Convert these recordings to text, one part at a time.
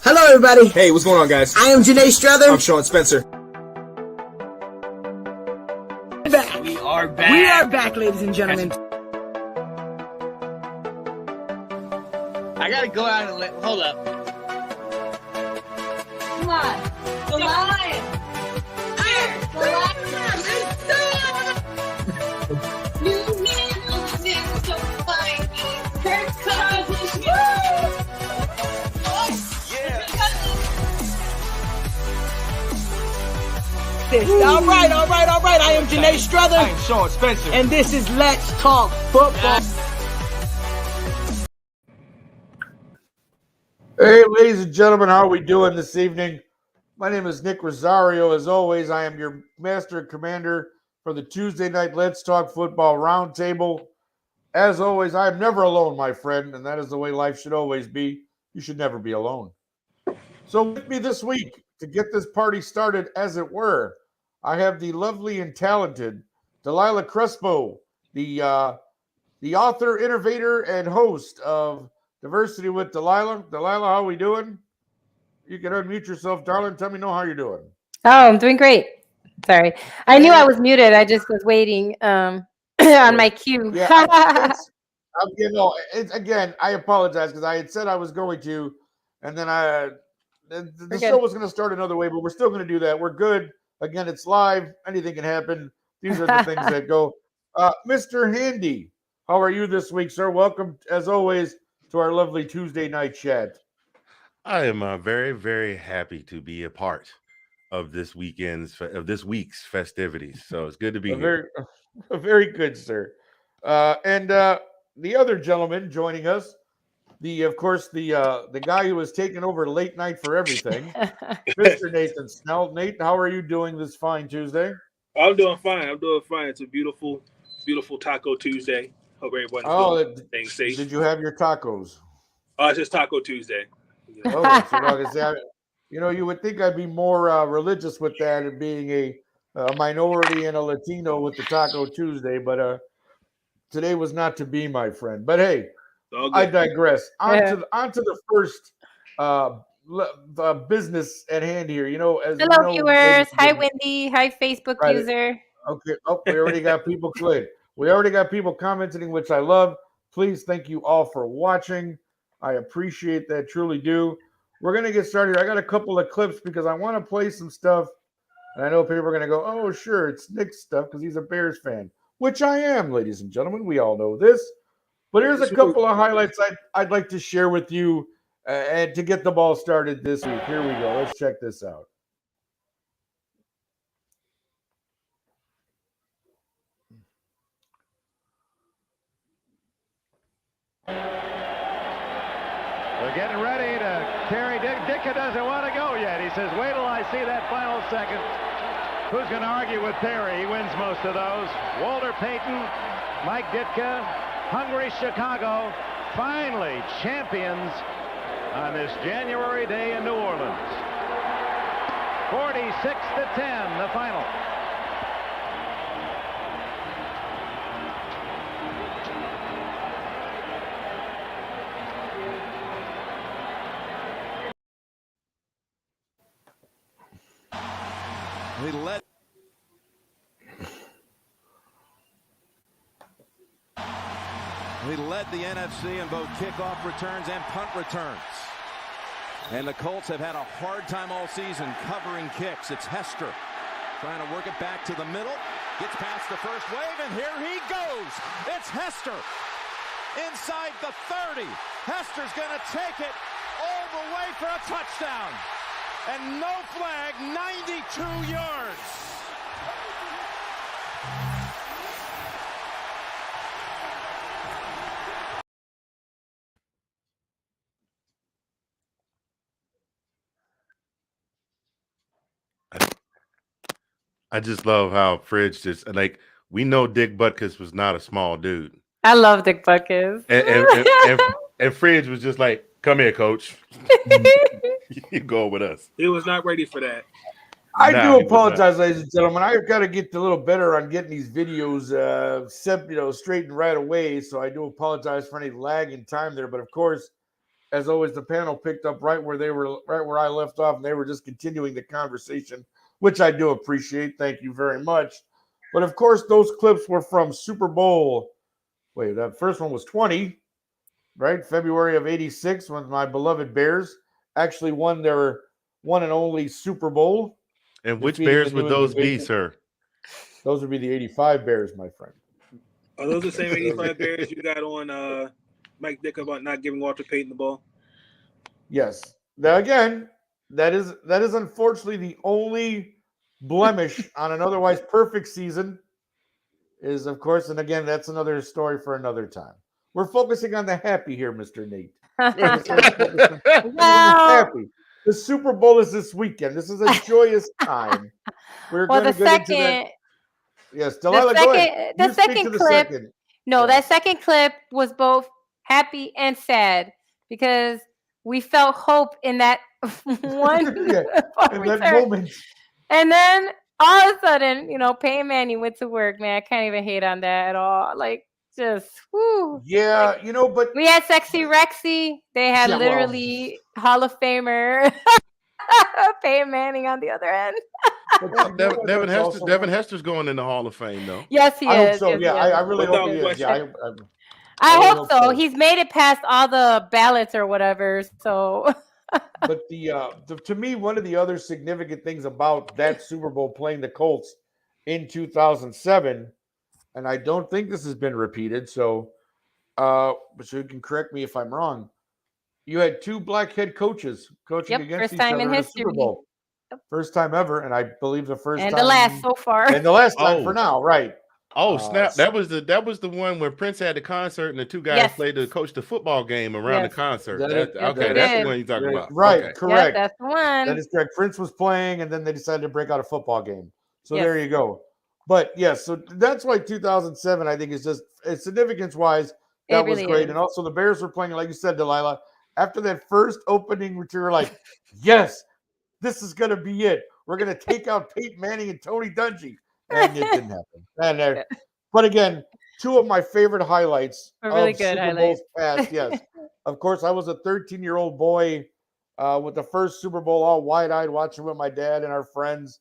Hello, everybody. Hey, what's going on, guys? I am Janae Strother. I'm Sean Spencer. We are back, ladies and gentlemen. I gotta go out and hold up. Come on. The lion. The lion. New man on the so fine. Kirk Cousins. All right. I am Janae Strother. I am Sean Spencer. And this is Let's Talk Football. Hey, ladies and gentlemen, how are we doing this evening? My name is Nick Rosario. As always, I am your master and commander for the Tuesday night Let's Talk Football Roundtable. As always, I am never alone, my friend, and that is the way life should always be. You should never be alone. So with me this week, to get this party started, as it were, I have the lovely and talented Delilah Crespo, the author, innovator, and host of Diversity with Delilah. Delilah, how are we doing? You can unmute yourself, darling. Tell me how you're doing. Oh, I'm doing great. Sorry. I knew I was muted. I just was waiting on my cue. Yeah, again, I apologize because I had said I was going to, and then the show was going to start another way, but we're still going to do that. We're good. Again, it's live. Anything can happen. These are the things that go. Mr. Handy, how are you this week, sir? Welcome, as always, to our lovely Tuesday night chat. I am very, very happy to be a part of this week's festivities. So it's good to be here. Very good, sir. And the other gentleman joining us, of course, the guy who was taking over late night for everything, Mr. Nathan Snell. Nate, how are you doing this fine Tuesday? I'm doing fine. It's a beautiful, beautiful Taco Tuesday. Hope everyone's staying safe. Did you have your tacos? It's just Taco Tuesday. You would think I'd be more religious with that and being a minority and a Latino with the Taco Tuesday, but today was not to be, my friend. But hey, I digress. On to the first business at hand here. Hello, viewers. Hi, Wendy. Hi, Facebook user. Okay. Oh, we already got people clicked. We already got people commenting, which I love. Please, thank you all for watching. I appreciate that, truly do. We're going to get started. I got a couple of clips because I want to play some stuff. And I know people are going to go, oh, sure, it's Nick's stuff because he's a Bears fan, which I am, ladies and gentlemen. We all know this. But here's a couple of highlights I'd like to share with you and to get the ball started this week. Here we go. Let's check this out. They're getting ready to carry. Ditka doesn't want to go yet. He says, wait till I see that final second. Who's going to argue with Perry? He wins most of those. Walter Payton, Mike Ditka, Hungry Chicago, finally champions on this January day in New Orleans. 46-10, the final. He led the NFC in both kickoff returns and punt returns. And the Colts have had a hard time all season covering kicks. It's Hester trying to work it back to the middle. Gets past the first wave, and here he goes. It's Hester inside the 30. Hester's going to take it all the way for a touchdown. And no flag, 92 yards. I just love how Fridge just we know Dick Butkus was not a small dude. I love Dick Butkus. And Fridge was just like, come here, coach. You go with us. He was not ready for that. I do apologize, ladies and gentlemen. I've got to get a little better on getting these videos straightened right away. So I do apologize for any lag in time there. But of course, as always, the panel picked up right where I left off, and they were just continuing the conversation, which I do appreciate. Thank you very much. But of course, those clips were from Super Bowl. Wait, that first one was 20, right? February of '86, when my beloved Bears actually won their one and only Super Bowl. And which Bears would those be, sir? Those would be the '85 Bears, my friend. Are those the same '85 Bears you got on Mike Dick about not giving Walter Payton the ball? Yes. Now again, that is unfortunately the only blemish on an otherwise perfect season. Is of course, and again, that's another story for another time. We're focusing on the happy here, Mr. Nate. Happy. The Super Bowl is this weekend. This is a joyous time. We're going to get into that. Yes, Delilah, go ahead. The second clip. No, that second clip was both happy and sad because we felt hope in that one in that moment. And then all of a sudden, Peyton Manning went to work, man. I can't even hate on that at all. Like, just, whoo. Yeah, but we had Sexy Rexy. They had literally Hall of Famer Peyton Manning on the other end. Devin Hester's going in the Hall of Fame, though. Yes, he is. I hope so. Yeah, I really hope he is. Yeah, I hope so. He's made it past all the ballots or whatever. So. But to me, one of the other significant things about that Super Bowl playing the Colts in 2007, and I don't think this has been repeated, so you can correct me if I'm wrong. You had two black head coaches coaching against each other in the Super Bowl. First time ever, and I believe the first time. And the last so far. And the last time for now, right. Oh, snap. That was the one where Prince had the concert and the two guys played to coach the football game around the concert. That's the one you're talking about. Right, okay. Correct. That's the one. That is correct. Prince was playing, and then they decided to break out a football game. So there you go. But, yes, so that's why 2007, I think, is just significance-wise, that was great. And also the Bears were playing, like you said, Delilah, after that first opening, we were like, yes, this is going to be it. We're going to take out Peyton Manning and Tony Dungy. And it didn't happen. But again, two of my favorite highlights of Super Bowls past. Yes, of course, I was a 13-year-old boy with the first Super Bowl, all wide-eyed, watching with my dad and our friends.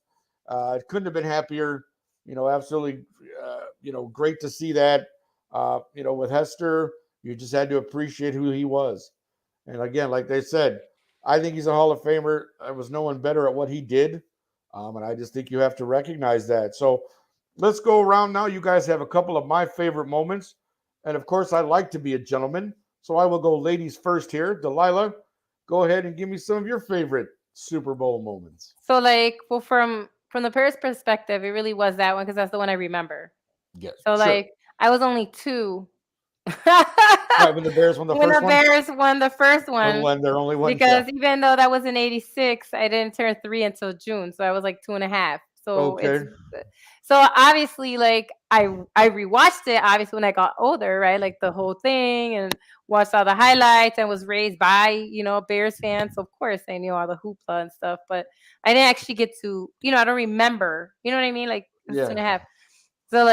It couldn't have been happier. Absolutely, great to see that. With Hester, you just had to appreciate who he was. And again, like they said, I think he's a Hall of Famer. There was no one better at what he did. And I just think you have to recognize that. So let's go around now. You guys have a couple of my favorite moments. And, of course, I like to be a gentleman. So I will go ladies first here. Delilah, go ahead and give me some of your favorite Super Bowl moments. So, from the Bears perspective, it really was that one because that's the one I remember. Yes. So, I was only 2. Right, when the Bears won the first one? When the Bears won the first one. When they're only one. Because even though that was in '86, I didn't turn 3 until June. So I was like 2.5. So so obviously, I rewatched it, obviously, when I got older, right? Like the whole thing, and watched all the highlights, and was raised by, Bears fans. So of course I knew all the hoopla and stuff, but I didn't actually get to, I don't remember. You know what I mean? Like 2.5. So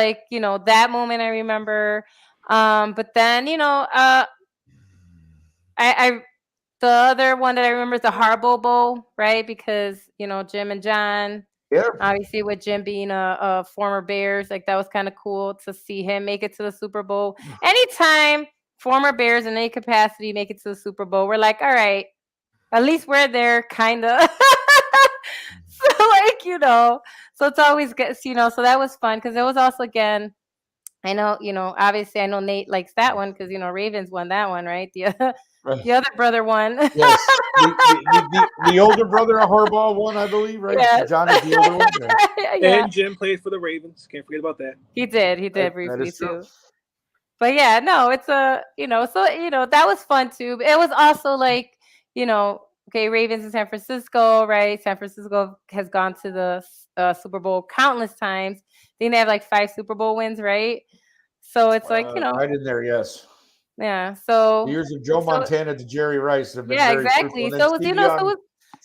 that moment I remember. But then, the other one that I remember is the Harbaugh Bowl, right? Because, Jim and John, obviously with Jim being a former Bears, that was kind of cool to see him make it to the Super Bowl. Anytime former Bears in any capacity make it to the Super Bowl, we're like, all right, at least we're there, kind of. So, so it's always good, so that was fun because it was also, again, I know, obviously I know Nate likes that one because, Ravens won that one, right? The other brother won. Yes. The older brother of Harbaugh won, I believe, right? Yes. John is the older one. Yeah. And Jim played for the Ravens. Can't forget about that. He did briefly too. But yeah, no, it's that was fun too. It was also Ravens in San Francisco, right? San Francisco has gone to the Super Bowl countless times. I think they have 5 Super Bowl wins, right? So it's right in there, yes. Yeah. So the years of Joe Montana to Jerry Rice have been very exactly. fruitful. So it was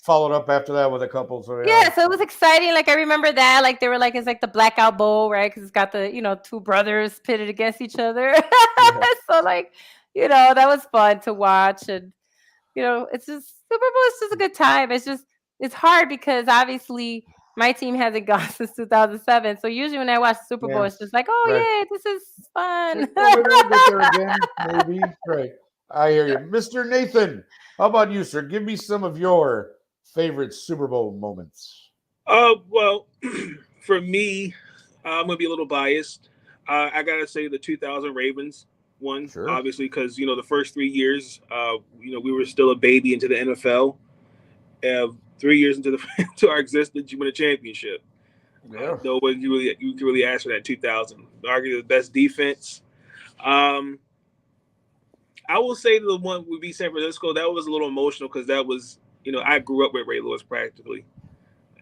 followed up after that with a couple. So so it was exciting. I remember that. They were it's the Blackout Bowl, right? Because it's got the 2 brothers pitted against each other. So that was fun to watch. And it's just Super Bowl is just a good time. It's hard because obviously my team hasn't gone since 2007. So usually when I watch the Super Bowl, it's just like, oh, yeah, this is fun. Maybe we'll get there again. Maybe. Right. I hear you. Mr. Nathan, how about you, sir? Give me some of your favorite Super Bowl moments. Well, for me, I'm going to be a little biased. I got to say the 2000 Ravens one, obviously, because, the first 3 years, we were still a baby into the NFL. 3 years into our existence, you win a championship. Yeah. Nobody you can really ask for that 2000. Arguably the best defense. I will say the one would be San Francisco. That was a little emotional because that was, I grew up with Ray Lewis practically.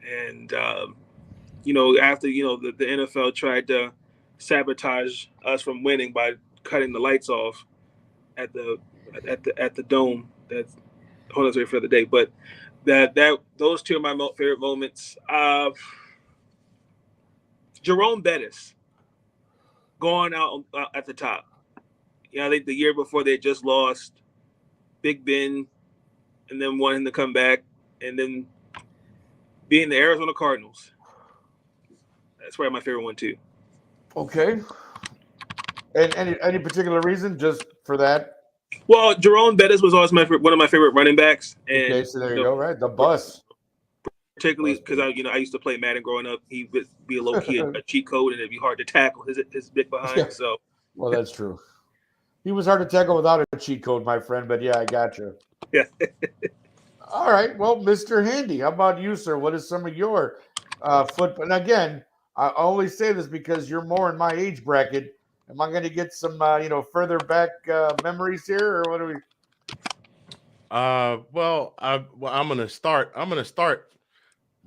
And, after, the NFL tried to sabotage us from winning by cutting the lights off at the dome. That's a whole other for the day. But those two are my favorite moments. Jerome Bettis going out at the top. I think the year before they just lost Big Ben and then wanting to come back and then being the Arizona Cardinals. That's probably my favorite one too. Okay. And any particular reason just for that? Well, Jerome Bettis was always one of my favorite running backs. And, okay, so there you go, right? The bus. Particularly because I used to play Madden growing up. He would be a low key a cheat code, and it'd be hard to tackle his big behind. Yeah. So, well, that's true. He was hard to tackle without a cheat code, my friend. But yeah, I got you. Yeah. All right. Well, Mr. Handy, how about you, sir? What is some of your football? And again, I only say this because you're more in my age bracket. Am I going to get some, further back memories here, or what do we? Well, I'm gonna start.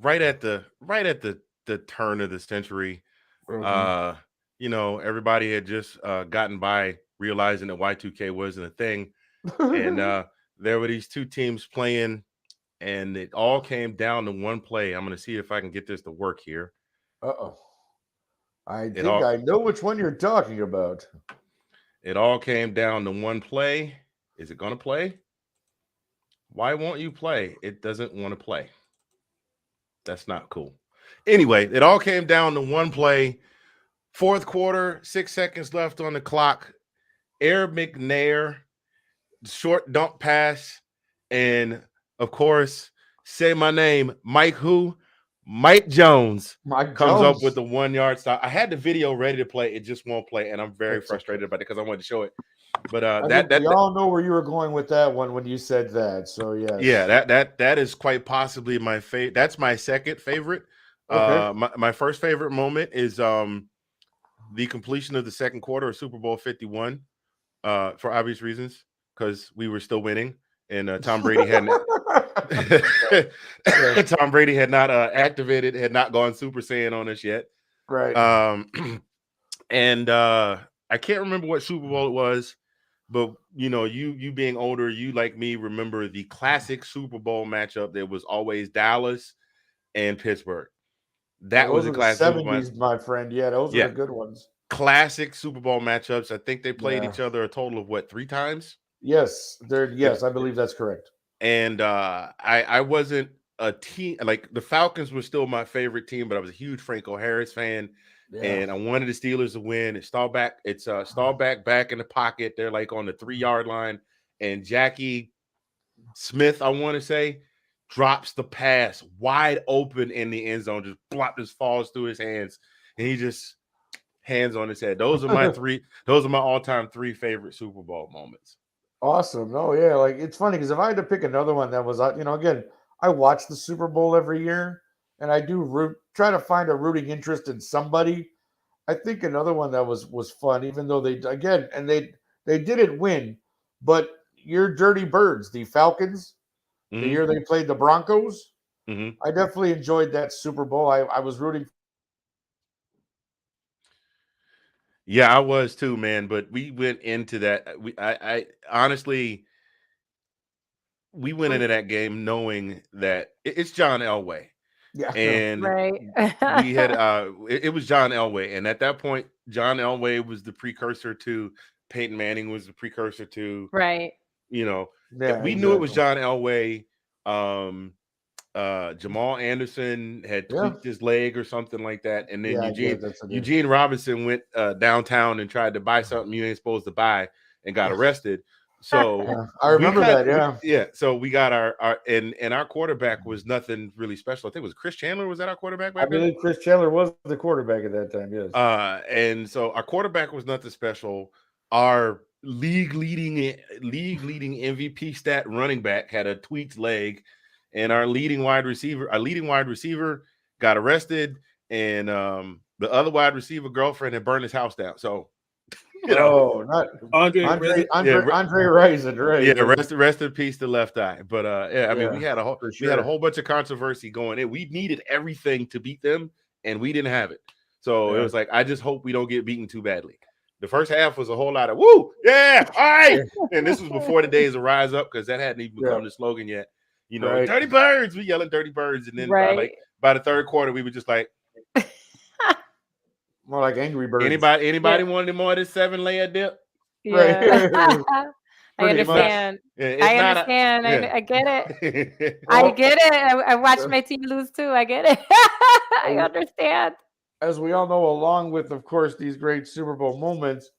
Right at the turn of the century. Everybody had just gotten by realizing that Y2K wasn't a thing, and there were these two teams playing, and it all came down to one play. I'm gonna see if I can get this to work here. I think I know which one you're talking about. It all came down to one play. Is it gonna play? Why won't you play? It doesn't want to play. That's not cool. Anyway, it all came down to one play. Fourth quarter, 6 seconds left on the clock. Air McNair, short dump pass. And, of course, say my name, Mike who? Mike Jones comes up with the 1 yard stop. I had the video ready to play. It just won't play. And I'm very frustrated about it because I wanted to show it. But we all know where you were going with that one when you said that. So yes. Yeah, that is quite possibly my favorite. That's my second favorite. Okay. My first favorite moment is the completion of the second quarter of Super Bowl 51, for obvious reasons, because we were still winning and Tom Brady hadn't Tom Brady had not activated, had not gone Super Saiyan on us yet. Right. And I can't remember what Super Bowl it was. But, you being older, you like me remember the classic Super Bowl matchup. There was always Dallas and Pittsburgh. That was a classic 70s, my friend. Yeah, those were the good ones. Classic Super Bowl matchups. I think they played each other a total of 3 times? Yes, I believe that's correct. And I wasn't a team like the Falcons were still my favorite team, but I was a huge Franco Harris fan. Yeah. And I wanted the Steelers to win. It's back in the pocket. They're like on the 3 yard line. And Jackie Smith, I want to say, drops the pass wide open in the end zone. Just falls through his hands. And he just hands on his head. Those are my all-time 3 favorite Super Bowl moments. Awesome. Oh, yeah. Like, it's funny because if I had to pick another one that was, again, I watch the Super Bowl every year. And I do try to find a rooting interest in somebody. I think another one that was fun, even though they didn't win, but your Dirty Birds, the Falcons, the year they played the Broncos, I definitely enjoyed that Super Bowl. I was rooting. Yeah, I was too, man. But we went into that. I honestly, we went into that game knowing that it's John Elway. Yeah, and we had it was John Elway, and at that point, John Elway was the precursor to Peyton Manning was the precursor to You know, Yeah, we knew it was John Elway. Jamal Anderson had tweaked his leg or something like that, and then Eugene Robinson went downtown and tried to buy something you ain't supposed to buy and got arrested. So I remember that. So we got our and our quarterback was nothing really special. I think it was Chris Chandler. Was that our quarterback back then? I believe Chris Chandler was the quarterback at that time. Yes. And so our quarterback was nothing special. Our league leading MVP stat running back had a tweaked leg. And our leading wide receiver got arrested, and the other wide receiver girlfriend had burned his house down. So, not Andre Rison, right? Yeah, rest in peace to Left Eye. But I mean, we had a whole bunch of controversy going in. We needed everything to beat them, and we didn't have it. So it was like, I just hope we don't get beaten too badly. The first half was a whole lot of woo, yeah, all right. And this was before the days of Rise Up, because that hadn't even become the slogan yet. You know, Dirty Birds. We yelling Dirty Birds, and then by the third quarter, we were just like, more like Angry Birds. Anybody wanted more of this 7-layer dip? Yeah. I understand. I understand. I get it. I get it. I watched my team lose too. I get it. I understand. As we all know, along with, of course, these great Super Bowl moments,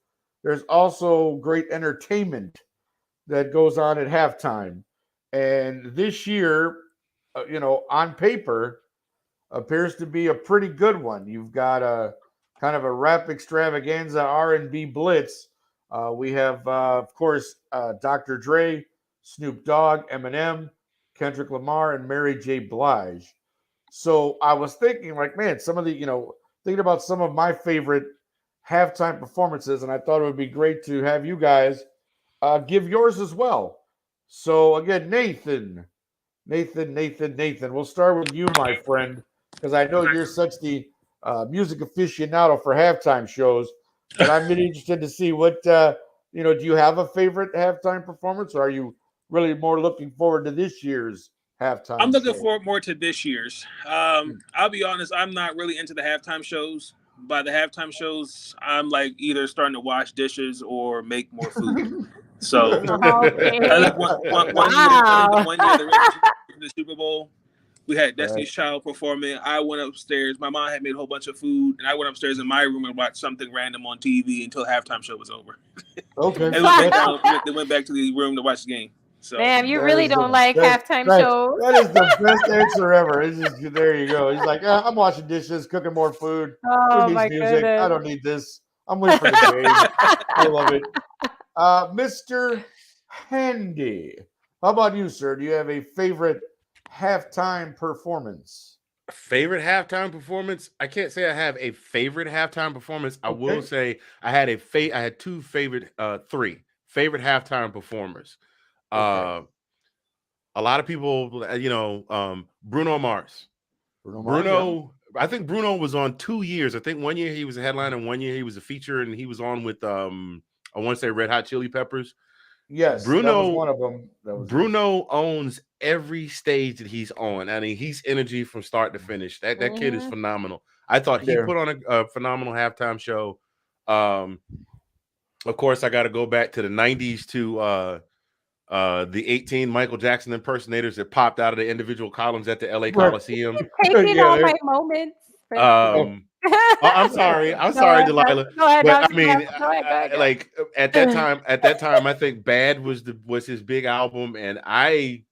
there's also great entertainment that goes on at halftime. And this year, on paper, appears to be a pretty good one. You've got a kind of a rap extravaganza R&B blitz. We have, of course, Dr. Dre, Snoop Dogg, Eminem, Kendrick Lamar, and Mary J. Blige. So I was thinking, like, man, some of the, thinking about some of my favorite halftime performances, and I thought it would be great to have you guys give yours as well. So again, Nathan, we'll start with you, my friend, because I know you're such the music aficionado for halftime shows, but I'm really interested to see what, do you have a favorite halftime performance, or are you really more looking forward to this year's halftime I'm looking show? forward more to this year's. I'll be honest, I'm not really into the halftime shows. By the halftime shows, I'm like either starting to wash dishes or make more food. So I like one year the Super Bowl, we had Destiny's Child performing. I went upstairs. My mom had made a whole bunch of food, and I went upstairs in my room and watched something random on TV until halftime show was over. Okay. They went back to the room to watch the game. So, man, you really don't like halftime shows. That is the best answer ever. It's just, there you go. He's like, I'm washing dishes, cooking more food. Oh, my music? I don't need this. I'm waiting for the game. I love it. Mr. Handy, how about you, sir? Do you have a favorite halftime performance? Favorite halftime performance? I can't say I have a favorite halftime performance. I will say I had two favorite, three favorite halftime performers. A lot of people, Bruno Mars. Bruno, I think Bruno was on 2 years. I think 1 year he was a headliner, and 1 year he was a feature, and he was on with I want to say Red Hot Chili Peppers. Yes, Bruno, that was one of them. Bruno owns every stage that he's on. I mean, he's energy from start to finish. That kid is phenomenal. I thought he put on a phenomenal halftime show. Of course, I got to go back to the 90s to the 18 Michael Jackson impersonators that popped out of the individual columns at the LA Coliseum. Taking all my moments. I'm sorry, Delilah. But I mean, like at that time, I think Bad was his big album, and I,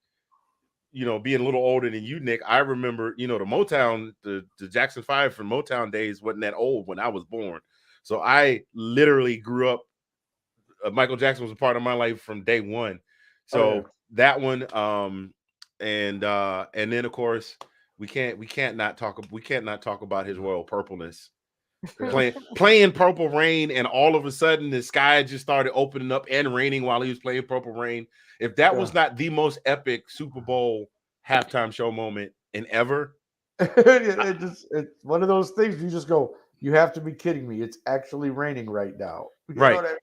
being a little older than you, Nick, I remember, the Motown, the Jackson 5 from Motown days wasn't that old when I was born, so I literally grew up. Michael Jackson was a part of my life from day one. So that one, and then of course we can't not talk about his royal purpleness, playing Purple Rain, and all of a sudden the sky just started opening up and raining while he was playing Purple Rain. If that was not the most epic Super Bowl halftime show moment in ever, it's one of those things you just go, you have to be kidding me! It's actually raining right now, right?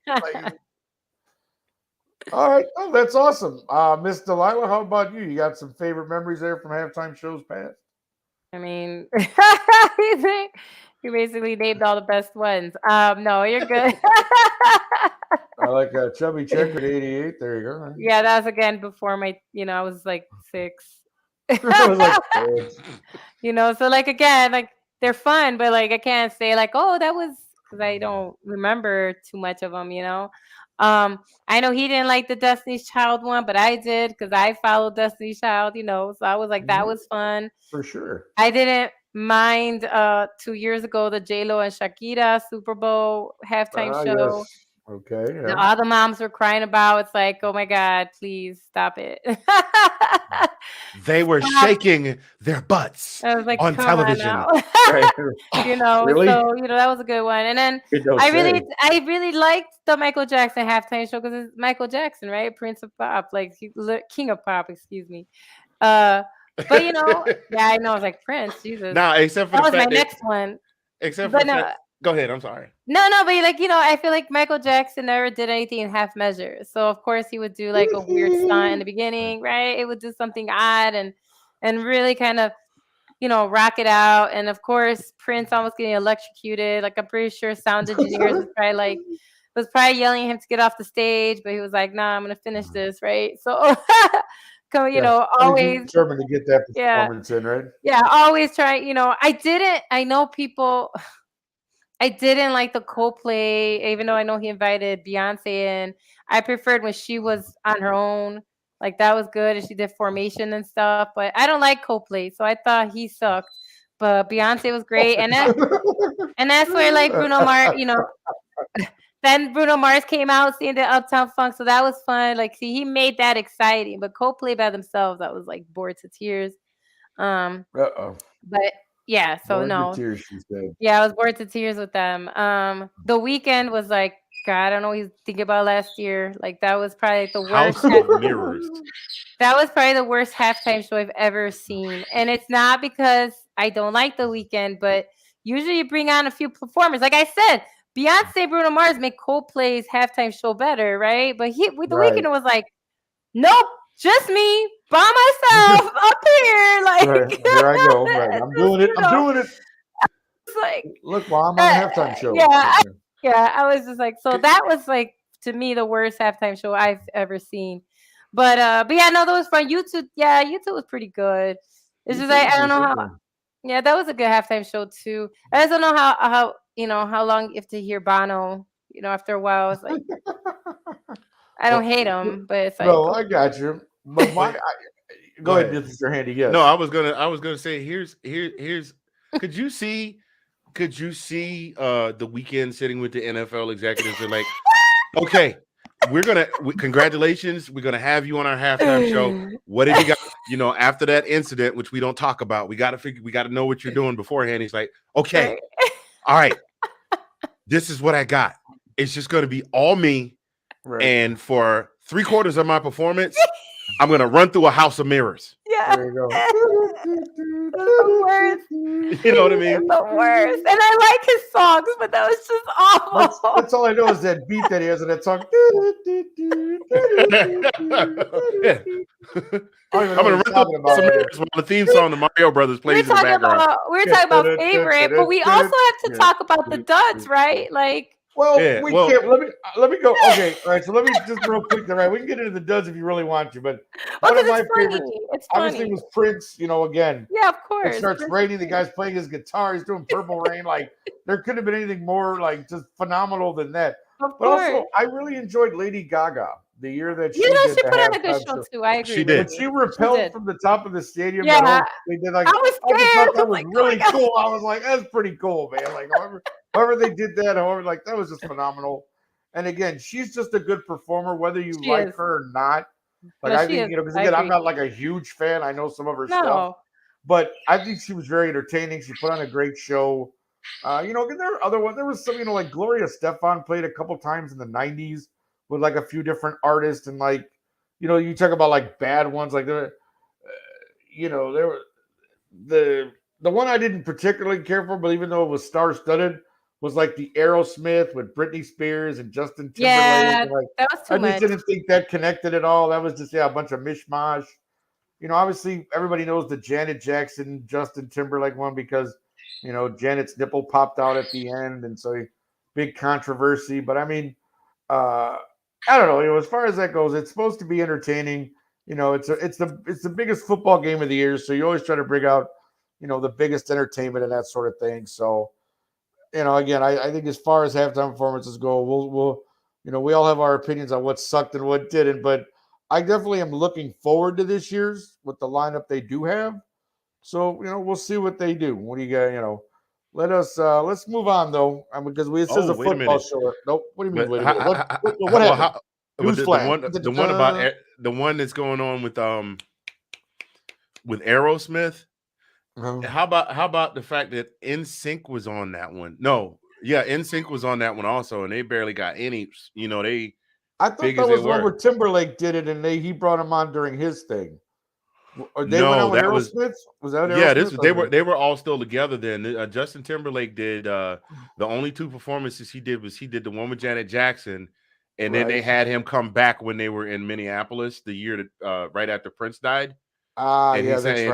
All right. Oh, that's awesome. Miss Delilah, how about you? You got some favorite memories there from halftime shows past? I mean, you basically named all the best ones. No, you're good. I like a chubby checker at 88. There you go. Yeah, that was again before my, I was like 6. I was like, "Thanks." So like again, like they're fun, but like I can't say like, oh, that was because I don't remember too much of them. I know he didn't like the Destiny's Child one, but I did because I followed Destiny's Child. So I was like, that was fun. For sure. I didn't mind 2 years ago the J-Lo and Shakira Super Bowl halftime show. Yes. Okay. That Yeah. all the moms were crying about. It's like, oh my God, please stop it. They were shaking their butts I was like, on come television. On Right. Really? So that was a good one. And then I really liked the Michael Jackson halftime show because it's Michael Jackson, right? Prince of Pop, like King of Pop, excuse me. But yeah, I know. I was like Prince, Jesus. Nah, except for that the was fact my next one. Except for the fact. Go ahead. I'm sorry. No, but like I feel like Michael Jackson never did anything in half measure. So of course he would do like a weird stunt in the beginning, right? It would do something odd and really kind of rock it out. And of course Prince almost getting electrocuted. Like I'm pretty sure sound engineers was probably yelling at him to get off the stage, but he was like, "Nah, I'm gonna finish this," right? So always determined to get that performance in, right? Yeah, always try. I know people. I didn't like the Coldplay, even though I know he invited Beyonce in. I preferred when she was on her own. Like that was good, and she did Formation and stuff. But I don't like Coldplay, so I thought he sucked. But Beyonce was great, and that's where like Bruno Mars, then Bruno Mars came out singing the Uptown Funk, so that was fun. Like, see, he made that exciting. But Coldplay by themselves, I was like bored to tears. But yeah, so bored no. to tears, she said. Yeah, I was bored to tears with them. The Weeknd was like, God, I don't know what he's thinking about last year. Like that was probably the worst. House of Mirrors. That was probably the worst halftime show I've ever seen. And it's not because I don't like The Weeknd, but usually you bring on a few performers. Like I said, Beyonce, Bruno Mars make Coldplay's halftime show better, right? But with The Weeknd, it was like, nope, just me by myself up here. Like here I go. Right. I'm doing it. I'm doing it. It's like, look, well, I'm on a halftime show. Yeah, I was just like, so that was like to me the worst halftime show I've ever seen. But yeah, no, that was fun. YouTube was pretty good. It's just like I don't know how. Yeah, that was a good halftime show too. I just don't know how how long you have to hear Bono. After a while, it's like I don't hate him, but it's like no, I got you. But go ahead, Mr. Handy. Yes. No, I was gonna say here's. Could you see the Weeknd sitting with the NFL executives? They're like, okay, congratulations, we're gonna have you on our halftime show. What did you got? After that incident, which we don't talk about, we got to know what you're doing beforehand. He's like, okay, all right, this is what I got. It's just gonna be all me, and for 3/4 of my performance, I'm gonna run through a house of mirrors. Yeah. There you go. The worst. You know what I mean? It's the worst. And I like his songs, but that was just awful. That's all I know is that beat that he has in that song. I'm gonna run through some mirrors while the theme song, the Mario Brothers, plays in the background. We're talking about favorite, but we also have to talk about the duds, right? Like. Well, we can't. Let me go. Okay, all right. So let me just real quick. All right, we can get into the duds if you really want to, but one of my favorites, obviously, was Prince. Again. Yeah, of course. It starts raining. The guy's playing his guitar. He's doing Purple Rain. Like there couldn't have been anything more like just phenomenal than that. Of but course. Also, I really enjoyed Lady Gaga the year that she did she put on a good show too. I agree. She did. When she repelled from the top of the stadium. Yeah, they did like I was scared. I thought that was really cool. I was like, that's pretty cool, man. Like however they did that, like that was just phenomenal. And again, she's just a good performer, whether you like her or not. Like I think, because again, I'm not like a huge fan. I know some of her stuff, but I think she was very entertaining. She put on a great show. Again, there are other ones. There was some, like Gloria Estefan played a couple times in the '90s with like a few different artists, and like, you talk about like bad ones, like there were the one I didn't particularly care for, but even though it was star-studded, was like the Aerosmith with Britney Spears and Justin Timberlake. Yeah, like, that was too much. I just didn't think that connected at all. That was just a bunch of mishmash. Obviously everybody knows the Janet Jackson, Justin Timberlake one because, Janet's nipple popped out at the end, and so big controversy. But I mean, I don't know. As far as that goes, it's supposed to be entertaining. It's the biggest football game of the year, so you always try to bring out, the biggest entertainment and that sort of thing. So, again, I think as far as halftime performances go, we'll we all have our opinions on what sucked and what didn't, but I definitely am looking forward to this year's with the lineup they do have. So, we'll see what they do. What do you got? Let's move on though, because this is a wait a football minute. show. Nope. What do you mean? But Wait a minute. What happened? But Newsflash. the one about the one that's going on with Aerosmith. How about the fact that NSYNC was on that one? No, yeah, NSYNC was on that one also, and they barely got any. I thought that was the one where Timberlake did it, and he brought him on during his thing. Or they went on with Aerosmith? Was that Aerosmith? Yeah, they were all still together then. Justin Timberlake did the only two performances he did the one with Janet Jackson, and then they had him come back when they were in Minneapolis the year that right after Prince died. And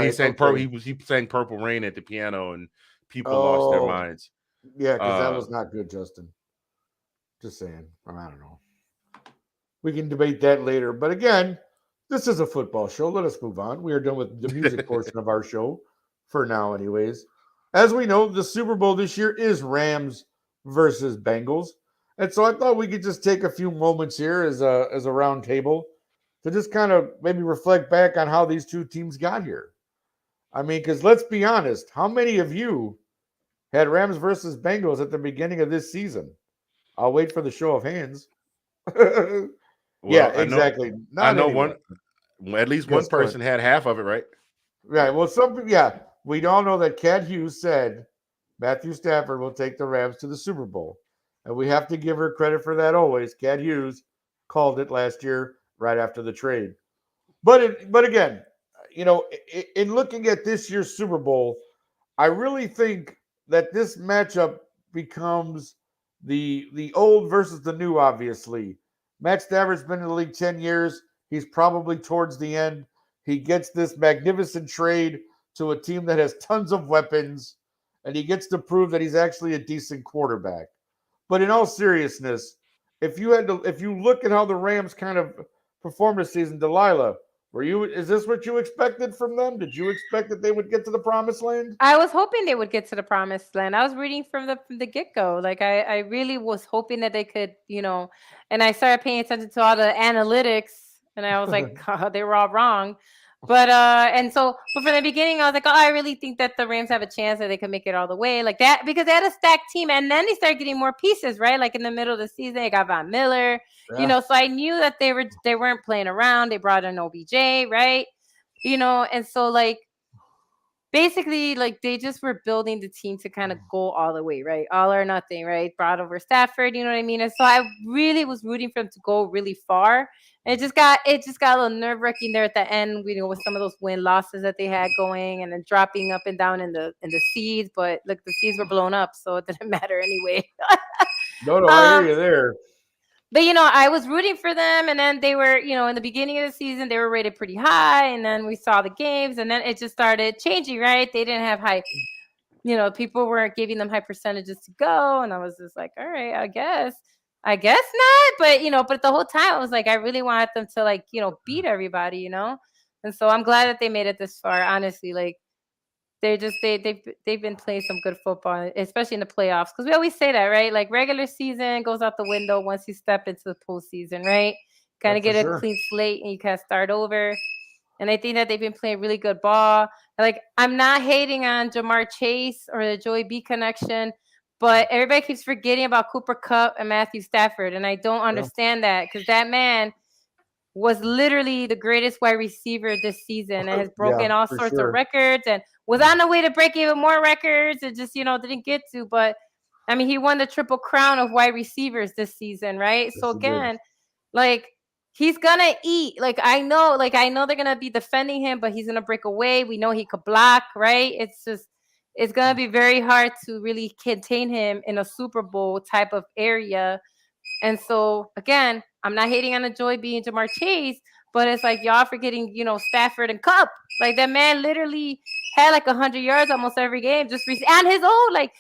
he sang Purple Rain at the piano, and people lost their minds. Yeah, because that was not good, Justin. Just saying. I don't know. We can debate that later. But again, this is a football show. Let us move on. We are done with the music portion of our show for now, anyways. As we know, the Super Bowl this year is Rams versus Bengals. And so I thought we could just take a few moments here as a round table to just kind of maybe reflect back on how these two teams got here. I mean, because let's be honest, how many of you had Rams versus Bengals at the beginning of this season? I'll wait for the show of hands. Yeah, exactly. I know one. At least one person had half of it, right? Right. Well, we all know that Cat Hughes said Matthew Stafford will take the Rams to the Super Bowl, and we have to give her credit for that always. Cat Hughes called it last year, right after the trade. But again, in looking at this year's Super Bowl, I really think that this matchup becomes the old versus the new. Obviously, Matt Stafford's been in the league 10 years. He's probably towards the end. He gets this magnificent trade to a team that has tons of weapons, and he gets to prove that he's actually a decent quarterback. But in all seriousness, if you look at how the Rams kind of performed this season, Delilah, is this what you expected from them? Did you expect that they would get to the promised land? I was hoping they would get to the promised land. I was reading from the get-go. Like I really was hoping that they could, and I started paying attention to all the analytics, and I was like, oh, they were all wrong. But from the beginning, I was like, oh, I really think that the Rams have a chance that they could make it all the way, like that, because they had a stacked team, and then they started getting more pieces, right? Like in the middle of the season, they got Von Miller, so I knew that they weren't playing around. They brought in OBJ, right? And so like basically, like they just were building the team to kind of go all the way, right? All or nothing, right? Brought over Stafford, you know what I mean? And so I really was rooting for them to go really far. And it just got a little nerve-wracking there at the end, with some of those win losses that they had going, and then dropping up and down in the seeds. But look, the seeds were blown up, so it didn't matter anyway. No, I hear you there. But, I was rooting for them, and then they were, in the beginning of the season, they were rated pretty high, and then we saw the games, and then it just started changing, right? They didn't have high, people weren't giving them high percentages to go, and I was just like, all right, I guess not, but the whole time I was like, I really wanted them to beat everybody, and so I'm glad that they made it this far, honestly. Like, they've been playing some good football, especially in the playoffs, because we always say that, right? Like regular season goes out the window once you step into the postseason, right? Kind of get a clean slate and you kind of start over. And I think that they've been playing really good ball. Like, I'm not hating on Jamar Chase or the Joey B connection, but everybody keeps forgetting about Cooper Kupp and Matthew Stafford, and I don't understand that, because that man was literally the greatest wide receiver this season and has broken all sorts of records and was on the way to break even more records and just, didn't get to. But, I mean, he won the triple crown of wide receivers this season, right? Yes, so, again, like, he's going to eat. Like, I know they're going to be defending him, but he's going to break away. We know he could block, right? It's going to be very hard to really contain him in a Super Bowl type of area. And so, again, I'm not hating on the Joy B and Jamar Chase, but it's like y'all forgetting, Stafford and Kupp. Like, that man literally had like 100 yards almost every game, just on his own. Like,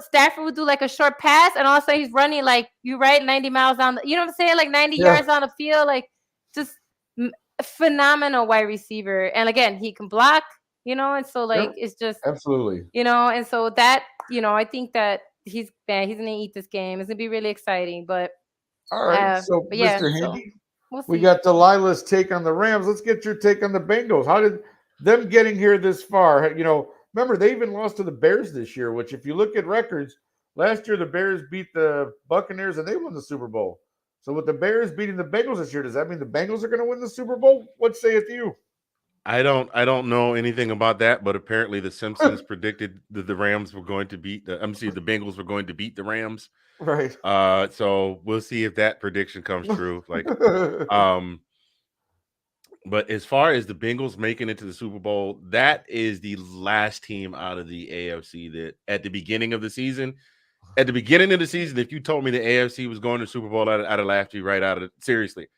Stafford would do like a short pass, and all of a sudden he's running like 90 miles down you know what I'm saying? Like 90 yards on the field, like just phenomenal wide receiver. And again, he can block, and so like it's just absolutely, and so that, I think that he's gonna eat this game. It's gonna be really exciting. But all right. So, but yeah, Mr. Handy, we'll see. we got Delilah's take on the Rams. Let's get your take on the Bengals. How did them getting here this far? Remember they even lost to the Bears this year. Which, if you look at records, last year the Bears beat the Buccaneers and they won the Super Bowl. So with the Bears beating the Bengals this year, does that mean the Bengals are going to win the Super Bowl? What sayeth you? I don't know anything about that, but apparently the Simpsons predicted that the Rams were going to beat the Bengals were going to beat the Rams. Right. So we'll see if that prediction comes true. But as far as the Bengals making it to the Super Bowl, that is the last team out of the AFC that at the beginning of the season, if you told me the AFC was going to Super Bowl, I'd have laughed you right out of it. Seriously.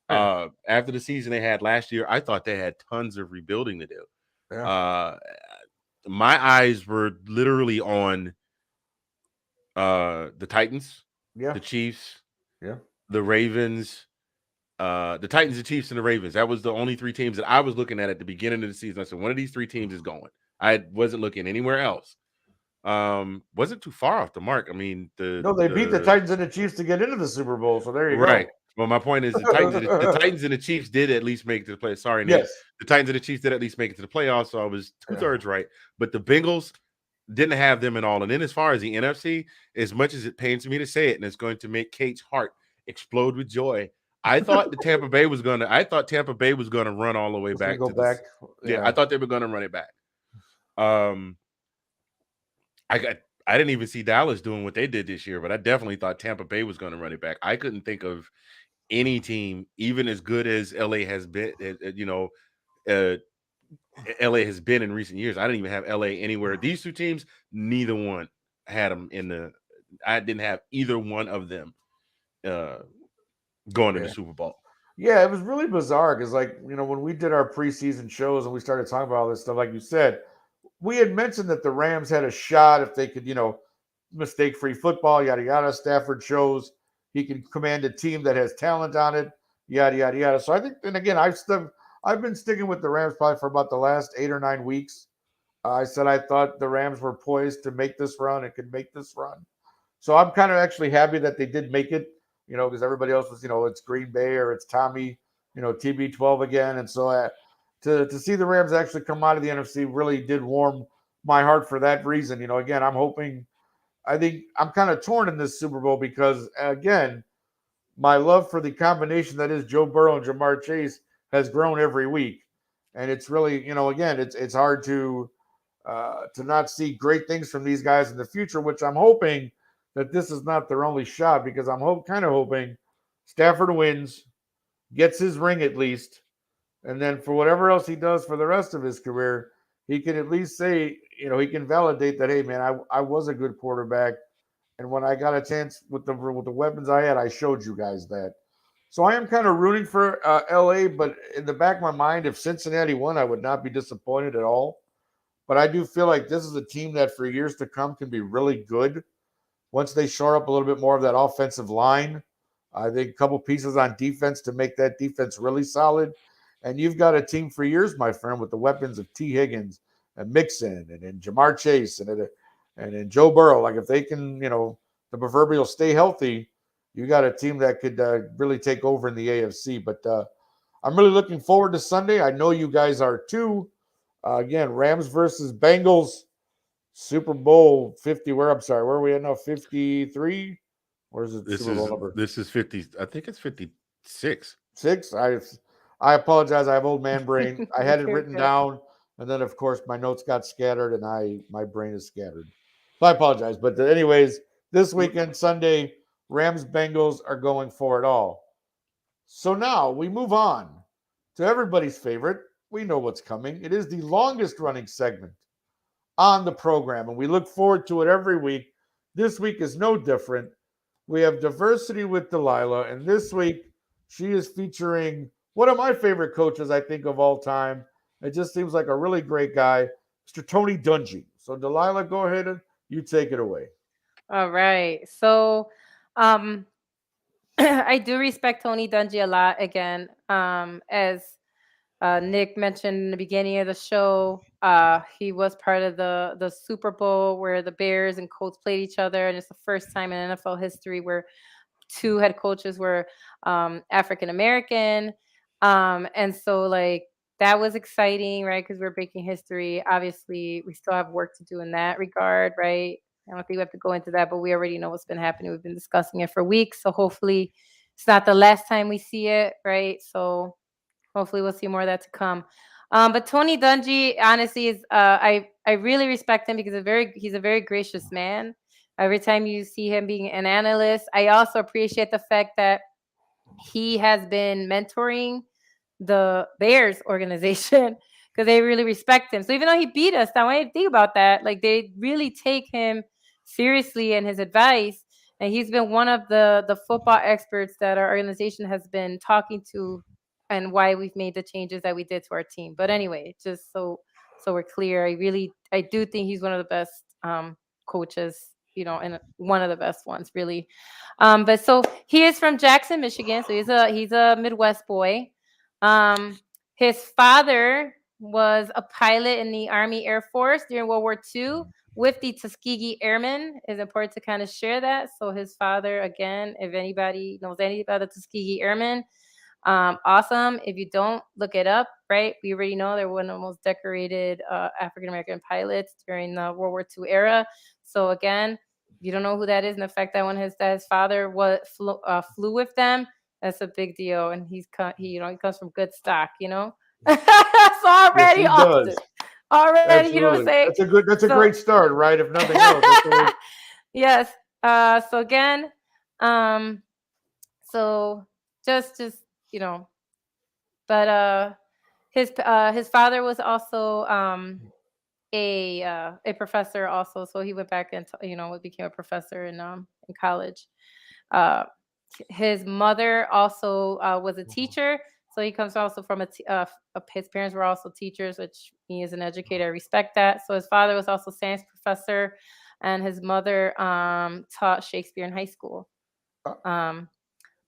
After the season they had last year, I thought they had tons of rebuilding to do. Yeah. My eyes were literally on the Titans, the Chiefs, the Ravens, the Titans, the Chiefs, and the Ravens. That was the only three teams that I was looking at the beginning of the season. I said, one of these three teams is going. I wasn't looking anywhere else. Wasn't too far off the mark. I mean, they beat the Titans and the Chiefs to get into the Super Bowl. So there you go. Right. Well, my point is the Titans and the Chiefs did at least make it to the playoffs. Sorry, Nate. Yes. The Titans and the Chiefs did at least make it to the playoffs, so I was 2/3 right. But the Bengals didn't have them at all. And then as far as the NFC, as much as it pains me to say it, and it's going to make Kate's heart explode with joy, I thought Tampa Bay was going to run all the way back. I thought they were going to run it back. I didn't even see Dallas doing what they did this year, but I definitely thought Tampa Bay was going to run it back. I couldn't think of any team, even as good as LA has been, LA has been in recent years. I didn't even have LA anywhere. These two teams, neither one had them I didn't have either one of them going to the Super Bowl. Yeah, it was really bizarre because, when we did our preseason shows and we started talking about all this stuff, like you said, we had mentioned that the Rams had a shot if they could, mistake-free football, yada, yada. Stafford shows he can command a team that has talent on it, yada, yada, yada. So I think, and again, I've been sticking with the Rams probably for about the last 8 or 9 weeks. I said I thought the Rams were poised to make this run and could make this run. So I'm kind of actually happy that they did make it, because everybody else was, it's Green Bay or it's Tommy, TB12 again. And so to see the Rams actually come out of the NFC really did warm my heart for that reason. Again, I think I'm kind of torn in this Super Bowl because, again, my love for the combination that is Joe Burrow and Jamar Chase has grown every week. And it's really, again, it's hard to not see great things from these guys in the future, which I'm hoping that this is not their only shot because I'm kind of hoping Stafford wins, gets his ring at least, and then for whatever else he does for the rest of his career, he can at least say, he can validate that, hey, man, I was a good quarterback. And when I got a chance with the weapons I had, I showed you guys that. So I am kind of rooting for LA, but in the back of my mind, if Cincinnati won, I would not be disappointed at all. But I do feel like this is a team that for years to come can be really good once they shore up a little bit more of that offensive line. I think a couple pieces on defense to make that defense really solid. And you've got a team for years, my friend, with the weapons of T. Higgins and Mixon and Jamar Chase and Joe Burrow. Like if they can, the proverbial stay healthy, you got a team that could really take over in the AFC. But I'm really looking forward to Sunday. I know you guys are too. Again, Rams versus Bengals, Super Bowl 50. Where are we at now? 53? Where's the Super Bowl number? This is 50. I think it's 56. 6? I apologize. I have old man brain. I had it written down, and then, of course, my notes got scattered, and my brain is scattered. So I apologize. But anyways, this weekend, Sunday, Rams-Bengals are going for it all. So now we move on to everybody's favorite. We know what's coming. It is the longest-running segment on the program, and we look forward to it every week. This week is no different. We have Diversity with Delilah, and this week she is featuring one of my favorite coaches, I think, of all time. It just seems like a really great guy, Mr. Tony Dungy. So, Delilah, go ahead and You take it away. All right. So, I do respect Tony Dungy a lot. Again, as Nick mentioned in the beginning of the show, he was part of the Super Bowl where the Bears and Colts played each other, and it's the first time in NFL history where two head coaches were African American. And so like that was exciting, right? Because we're breaking history. Obviously, we still have work to do in that regard, right? I don't think we have to go into that, but we already know what's been happening. We've been discussing it for weeks. So hopefully it's not the last time we see it, right? So hopefully we'll see more of that to come. But Tony Dungy, honestly, is I really respect him because he's a very gracious man. Every time you see him being an analyst, I also appreciate the fact that he has been mentoring the Bears organization because they really respect him. So even though he beat us, I want you to think about that. Like they really take him seriously and his advice. And he's been one of the football experts that our organization has been talking to, and why we've made the changes that we did to our team. But anyway, just so we're clear, I do think he's one of the best coaches, and one of the best ones, really. But so he is from Jackson, Michigan. So he's a Midwest boy. His father was a pilot in the Army Air Force during World War II with the Tuskegee Airmen. It's important to kind of share that. So his father, again, if anybody knows anything about the Tuskegee Airmen, awesome. If you don't, look it up, right? We already know they're one of the most decorated African-American pilots during the World War II era. So again, you don't know who that is, and the fact that when his father flew with them, that's a big deal. And he comes from good stock, so already Yes, he awesome. does. Already, Absolutely. you know what I'm saying? That's a great start, right? If nothing else. Yes. So again, so just but his father was also a professor also, so he went back and became a professor in college. His mother also was a teacher, so he comes also from his parents were also teachers, which he is an educator. I respect that. So his father was also a science professor, and his mother taught Shakespeare in high school. All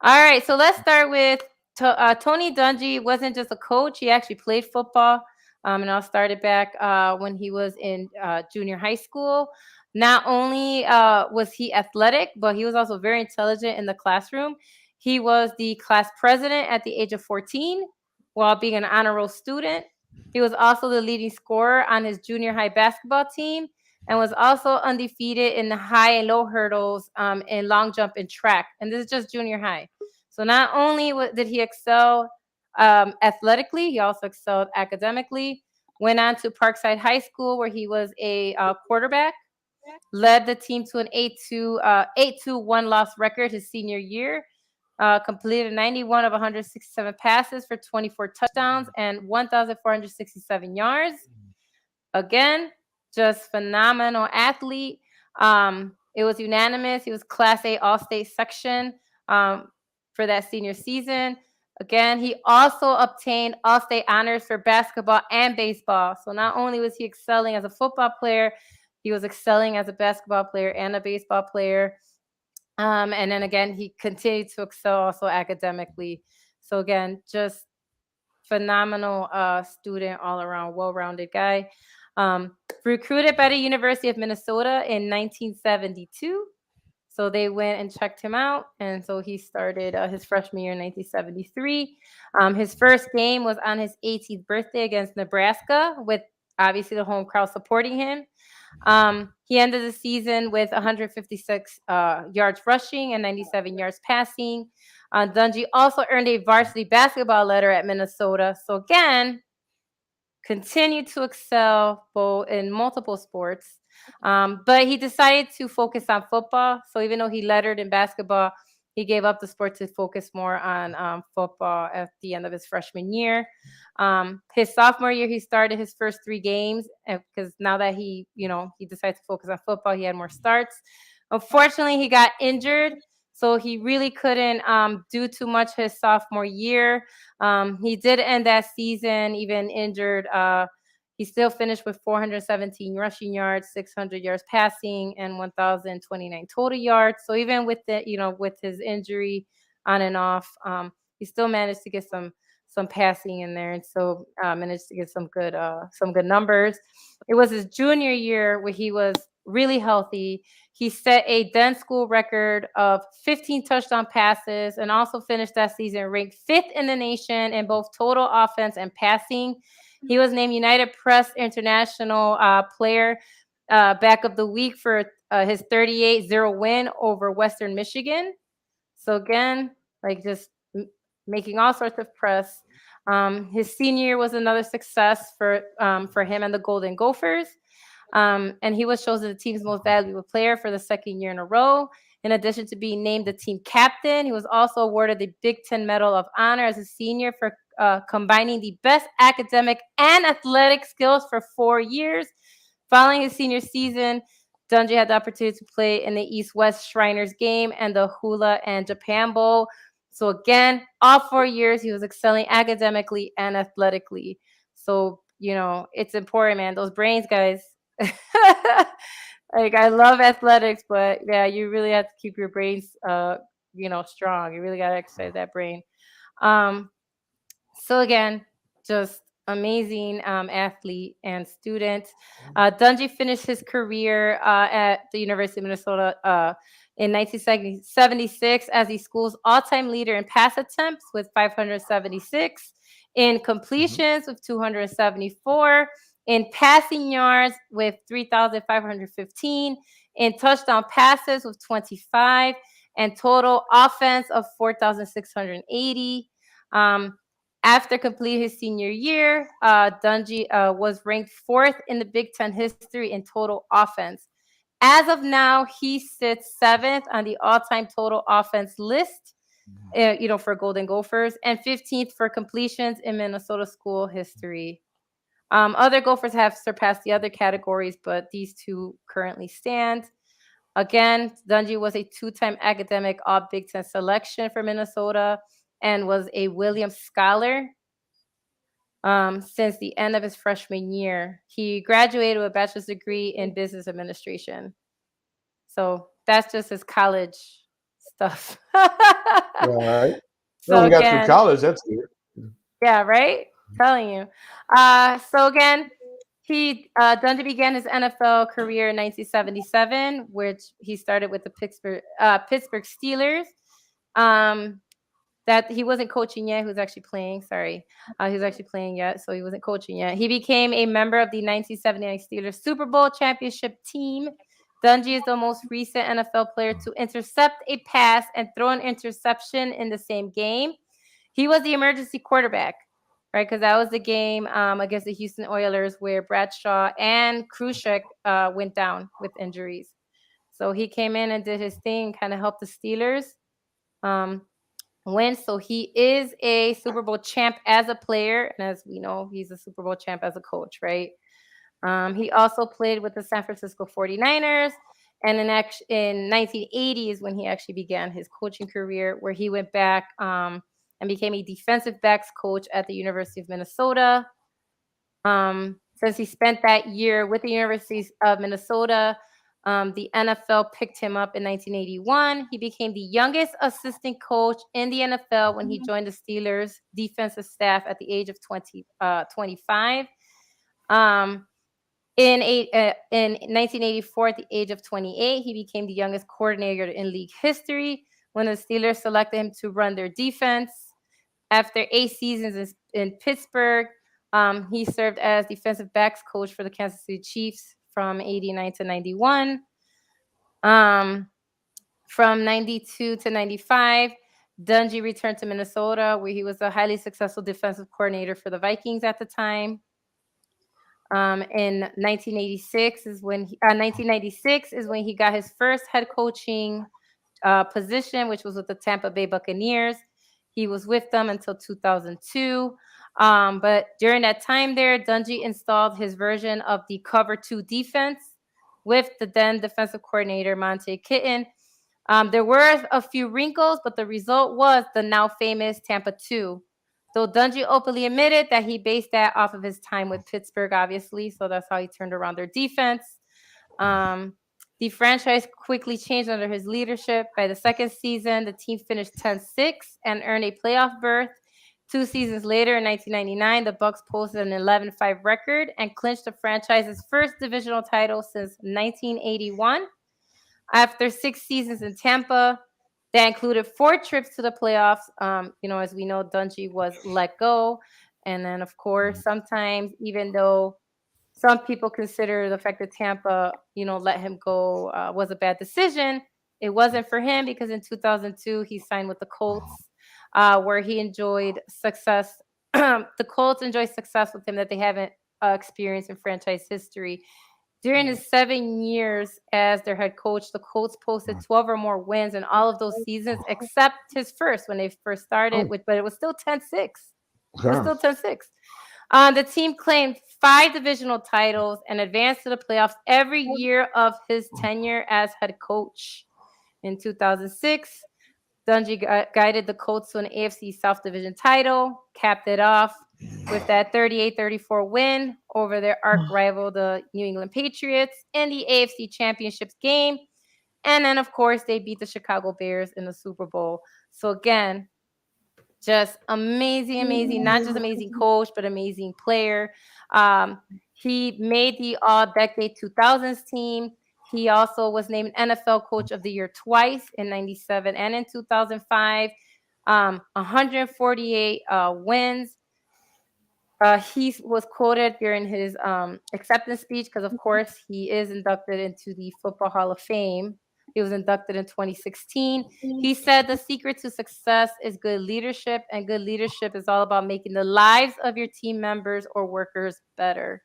right, so let's start with Tony Dungy. Wasn't just a coach; he actually played football. And I started back when he was in junior high school. Not only was he athletic, but he was also very intelligent in the classroom. He was the class president at the age of 14 while being an honor roll student. He was also the leading scorer on his junior high basketball team and was also undefeated in the high and low hurdles in long jump and track. And this is just junior high. So not only did he excel athletically, he also excelled academically. Went on to Parkside High School, where he was a quarterback. Led the team to an 8-2 one-loss record his senior year. Completed 91 of 167 passes for 24 touchdowns and 1,467 yards. Again, just phenomenal athlete. It was unanimous. He was Class A All-State section for that senior season. Again, he also obtained all-state honors for basketball and baseball. So not only was he excelling as a football player, he was excelling as a basketball player and a baseball player. And then again, he continued to excel also academically. So again, just phenomenal student, all around, well-rounded guy. Recruited by the University of Minnesota in 1972. So they went and checked him out. And so he started his freshman year in 1973. His first game was on his 18th birthday against Nebraska, with obviously the home crowd supporting him. He ended the season with 156 yards rushing and 97 yards passing. Dungy also earned a varsity basketball letter at Minnesota. So again, continued to excel both in multiple sports. But he decided to focus on football. So even though he lettered in basketball, he gave up the sport to focus more on football at the end of his freshman year. His sophomore year, he started his first 3 games because now that he decided to focus on football, he had more starts. Unfortunately, he got injured, so he really couldn't do too much his sophomore year. He did end that season even injured. He still finished with 417 rushing yards, 600 yards passing, and 1,029 total yards. So even with with his injury on and off, he still managed to get some passing in there, and so managed to get some good numbers. It was his junior year where he was really healthy. He set a then school record of 15 touchdown passes and also finished that season ranked 5th in the nation in both total offense and passing. He was named United Press International Player Back of the Week for his 38-0 win over Western Michigan. So again, like just making all sorts of press. His senior year was another success for him and the Golden Gophers. And he was chosen the team's most valuable player for the second year in a row. In addition to being named the team captain, he was also awarded the Big Ten Medal of Honor as a senior for combining the best academic and athletic skills for 4 years. Following his senior season, Dungey had the opportunity to play in the East-West Shriners game and the Hula and Japan Bowl. So again, all 4 years, he was excelling academically and athletically. So, it's important, man. Those brains, guys. Like, I love athletics, but yeah, you really have to keep your brains, strong. You really got to exercise that brain. So again, just amazing athlete and student. Dungey finished his career at the University of Minnesota in 1976 as the school's all-time leader in pass attempts with 576, in completions with 274, in passing yards with 3,515, in touchdown passes with 25, and total offense of 4,680. After completing his senior year, Dungey was ranked 4th in the Big Ten history in total offense. As of now, he sits 7th on the all-time total offense list, for Golden Gophers, and 15th for completions in Minnesota school history. Other Gophers have surpassed the other categories, but these two currently stand. Again, Dungey was a 2-time academic All-Big Ten selection for Minnesota and was a Williams Scholar since the end of his freshman year. He graduated with a bachelor's degree in business administration. So that's just his college stuff. All right. So we got through college. That's good. Yeah, right? Telling you. So again, Dungey began his NFL career in 1977, which he started with the Pittsburgh Steelers. That he wasn't coaching yet. He was actually playing. Sorry. He was actually playing yet, so he wasn't coaching yet. He became a member of the 1979 Steelers Super Bowl championship team. Dungey is the most recent NFL player to intercept a pass and throw an interception in the same game. He was the emergency quarterback, right? Because that was the game against the Houston Oilers where Bradshaw and Krushek went down with injuries. So he came in and did his thing, kind of helped the Steelers win. So he is a Super Bowl champ as a player. And as we know, he's a Super Bowl champ as a coach, right? He also played with the San Francisco 49ers. And in 1980 is when he actually began his coaching career, where he went back and became a defensive backs coach at the University of Minnesota. Since he spent that year with the University of Minnesota, the NFL picked him up in 1981. He became the youngest assistant coach in the NFL when he joined the Steelers defensive staff at the age of 25. In 1984, at the age of 28, he became the youngest coordinator in league history when the Steelers selected him to run their defense. After 8 seasons in Pittsburgh, he served as defensive backs coach for the Kansas City Chiefs from 89 to 91. From 92 to 95, Dungey returned to Minnesota, where he was a highly successful defensive coordinator for the Vikings at the time. In 1996 is when 1996 is when he got his first head coaching position, which was with the Tampa Bay Buccaneers. He was with them until 2002. But during that time there, Dungey installed his version of the cover 2 defense with the then defensive coordinator, Monte Kitten. There were a few wrinkles, but the result was the now famous Tampa 2. Though Dungy openly admitted that he based that off of his time with Pittsburgh, obviously. So that's how he turned around their defense. The franchise quickly changed under his leadership. By the second season, the team finished 10-6 and earned a playoff berth. 2 seasons later, in 1999, the Bucs posted an 11-5 record and clinched the franchise's first divisional title since 1981. After 6 seasons in Tampa, that included 4 trips to the playoffs. As we know, Dungy was let go. And then, of course, sometimes, even though some people consider the fact that Tampa, let him go was a bad decision, it wasn't for him, because in 2002, he signed with the Colts, where he enjoyed success. The Colts enjoyed success with him that they haven't experienced in franchise history. During his 7 years as their head coach, the Colts posted 12 or more wins in all of those seasons, except his first, when they first started, but it was still 10-6. It was still 10-6. The team claimed 5 divisional titles and advanced to the playoffs every year of his tenure as head coach. In 2006, Dungy guided the Colts to an AFC South Division title, capped it off with that 38-34 win over their arch rival, the New England Patriots, in the AFC Championships game. And then, of course, they beat the Chicago Bears in the Super Bowl. So, again, just amazing, not just amazing coach, but amazing player. He made the All-Decade 2000s team. He also was named NFL Coach of the Year twice, in 97 and in 2005. 148 wins. He was quoted during his acceptance speech, because, of course, he is inducted into the Football Hall of Fame. He was inducted in 2016. He said the secret to success is good leadership, and good leadership is all about making the lives of your team members or workers better,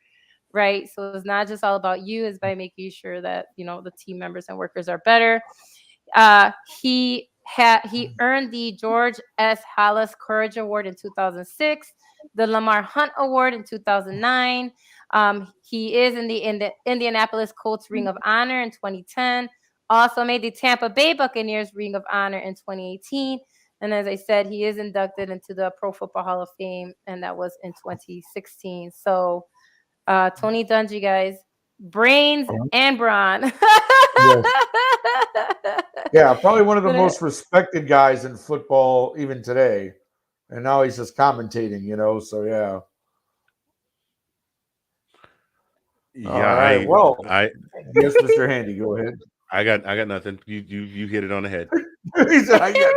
right? So it's not just all about you, it's by making sure that, the team members and workers are better. He earned the George S. Halas Courage Award in 2006, the Lamar Hunt Award in 2009. He is in the Indianapolis Colts Ring of Honor in 2010. Also made the Tampa Bay Buccaneers Ring of Honor in 2018. And as I said, he is inducted into the Pro Football Hall of Fame, and that was in 2016. So, Tony Dungy, guys, brains and brawn. Yeah, probably one of the most respected guys in football even today. And now he's just commentating, so yeah. Yeah. All right. Well, yes, Mr. Handy, go ahead. I got nothing. You hit it on the head. He said, I got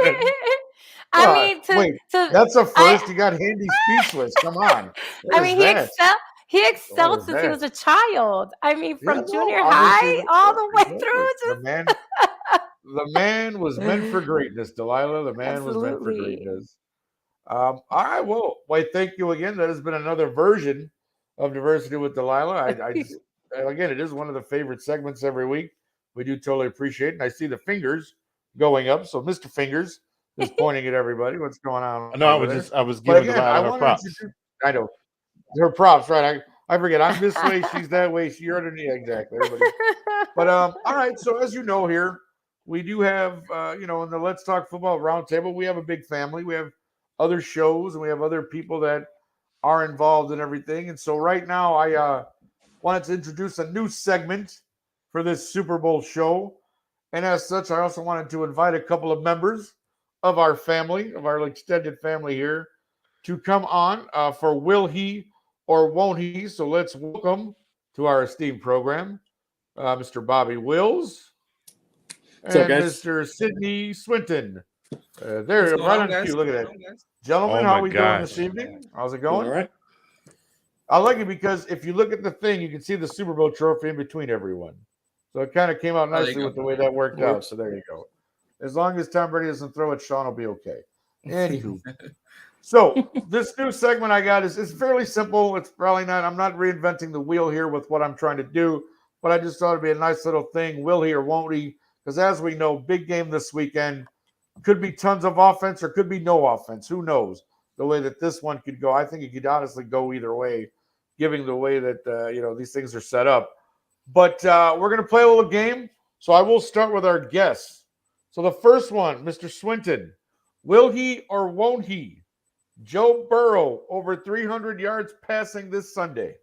nothing. Wait, that's a first. You got Handy speechless. Come on. He excelled since he was a child. From junior high all the way through. The man was meant for greatness, Delilah. The man was meant for greatness. All right. Well, thank you again. That has been another version of Diversity with Delilah. Again, it is one of the favorite segments every week. We do totally appreciate it. And I see the fingers going up. So Mr. Fingers is pointing at everybody. What's going on? No, I was giving Delilah her props. I know. Her props, right? I forget. I'm this way. She's that way. You're underneath. Exactly. Everybody. But all right. So as you know here, we do have, in the Let's Talk Football Roundtable, we have a big family. We have other shows, and we have other people that are involved in everything. And so right now, I wanted to introduce a new segment for this Super Bowl show. And as such, I also wanted to invite a couple of members of our family, of our extended family here, to come on for Will He or Won't He? So let's welcome to our esteemed program, Mr. Bobby Wills and Mr. Sidney Swinton. There, right on cue. Look at that. Gentlemen, how are we doing this evening? How's it going? All right. I like it because if you look at the thing, you can see the Super Bowl trophy in between everyone. So it kind of came out nicely with the way that worked out. So there you go. As long as Tom Brady doesn't throw it, Sean will be okay. Anywho. So this new segment I got is fairly simple. It's probably not, I'm not reinventing the wheel here with what I'm trying to do, but I just thought it'd be a nice little thing. Will he or won't he? Because as we know, big game this weekend. Could be tons of offense or could be no offense. Who knows the way that this one could go? I think it could honestly go either way, given the way that, these things are set up. But we're going to play a little game. So I will start with our guests. So the first one, Mr. Swinton, will he or won't he Joe Burrow over 300 yards passing this Sunday.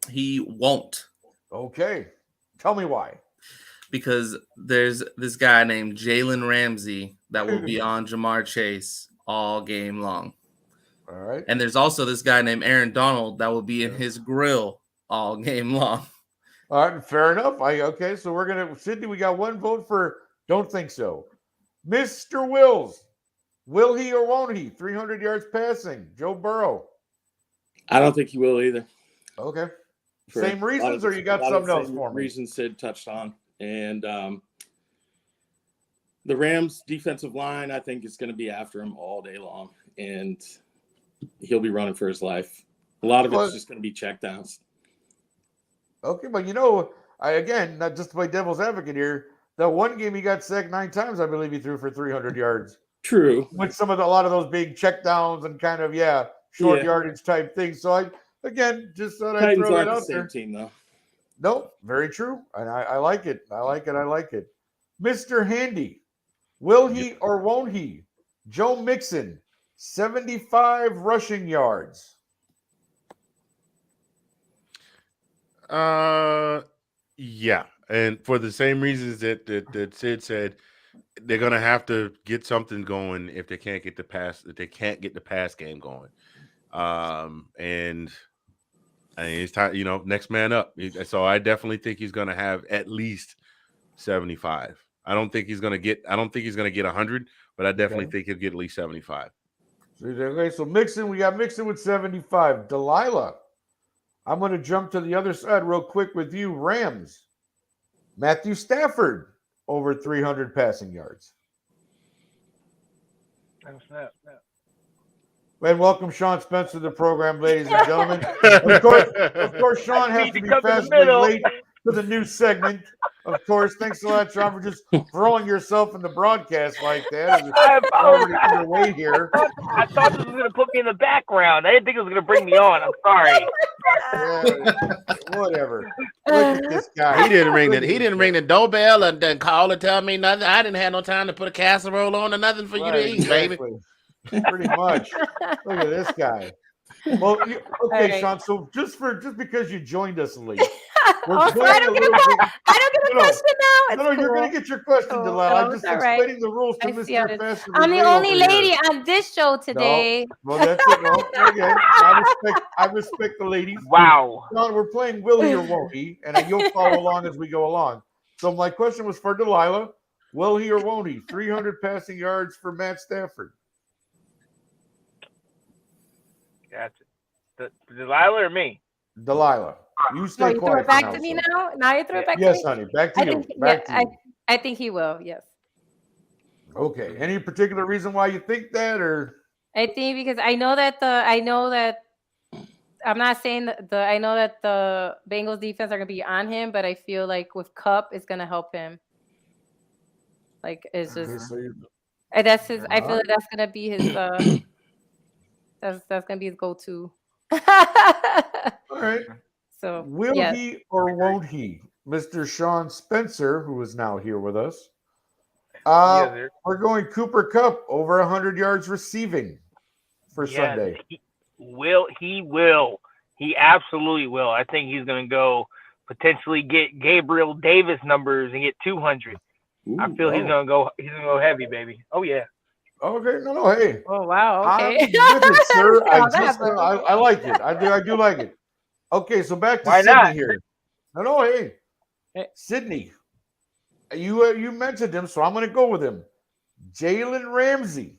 He won't. Okay. Tell me why. Because there's this guy named Jalen Ramsey that will be on Jamar Chase all game long. All right. And there's also this guy named Aaron Donald that will be in his grill all game long. All right, fair enough. Okay, so we're gonna Sydney. We got one vote for don't think so. Mr. Wills, will he or won't he? 300 yards passing. Joe Burrow. I don't think he will either. Okay. For Same reasons, or you got something else for me? Reasons Sid touched on, and the Rams' defensive line, I think, is going to be after him all day long, and he'll be running for his life. A lot of it's just going to be checkdowns. Okay, but again, not just to play devil's advocate here, that one game he got sacked 9 times, I believe he threw for 300 yards. True. With a lot of those being checkdowns and kind of, short yardage type things. So just thought I'd throw it out there. Team, though. No, very true. And I like it. I like it. Mr. Handy, will he or won't he? Joe Mixon, 75 rushing yards. Yeah, and for the same reasons that Sid said, they're gonna have to get something going if they can't get the pass game going. And it's time, next man up. So I definitely think he's gonna have at least 75. I don't think he's gonna get 100, but I definitely think he'll get at least 75. Okay, so we got Mixon with 75. Delilah, I'm going to jump to the other side real quick with you. Rams, Matthew Stafford over 300 passing yards. And welcome Sean Spencer to the program, ladies and gentlemen. Of course, Sean has to be fashionably late for the new segment. Of course, thanks a lot, Sean, for just throwing yourself in the broadcast like that. I apologize. Underway here. I thought this was going to put me in the background. I didn't think it was going to bring me on. I'm sorry. Whatever. Look at this guy. He didn't ring the doorbell and then call and tell me nothing. I didn't have no time to put a casserole on or nothing for you to eat, baby. Pretty much. Look at this guy. Well, okay, Sean. So just because you joined us late, I don't get a question now. No, you're going to get your question, Delilah. I'm just explaining the rules to Mr. Fast. I'm the only lady on this show today. No, well, that's it. No, okay. I respect the ladies. Wow. Sean, we're playing Will He or Won't He, and you'll follow along as we go along. So my question was for Delilah. Will he or won't he? 300 passing yards for Matt Stafford. Gotcha. Delilah or me? Delilah. You stay quiet. Throw it back to me now? Now you throw it back to me? Yes, honey. Back to you. I think he will, yes. Okay. Any particular reason why you think that, or? I think because I know that I'm not saying I know that the Bengals defense are going to be on him, but I feel like with Kupp, it's going to help him. Like, it's just, that's his, I feel like that's going to be his, that's going to be his go-to. All right. So, will he or won't he? Mr. Sean Spencer, who is now here with us. We're going Cooper Kupp over 100 yards receiving for Sunday. He will. He absolutely will. I think he's going to go potentially get Gabriel Davis numbers and get 200. I feel he's going to go heavy, baby. Oh yeah. Okay. No. Hey. Oh wow. Okay. Sir. I like it. I do like it. Okay. So back to Sydney here. No. Hey. Sydney. You mentioned him, so I'm going to go with him. Jalen Ramsey.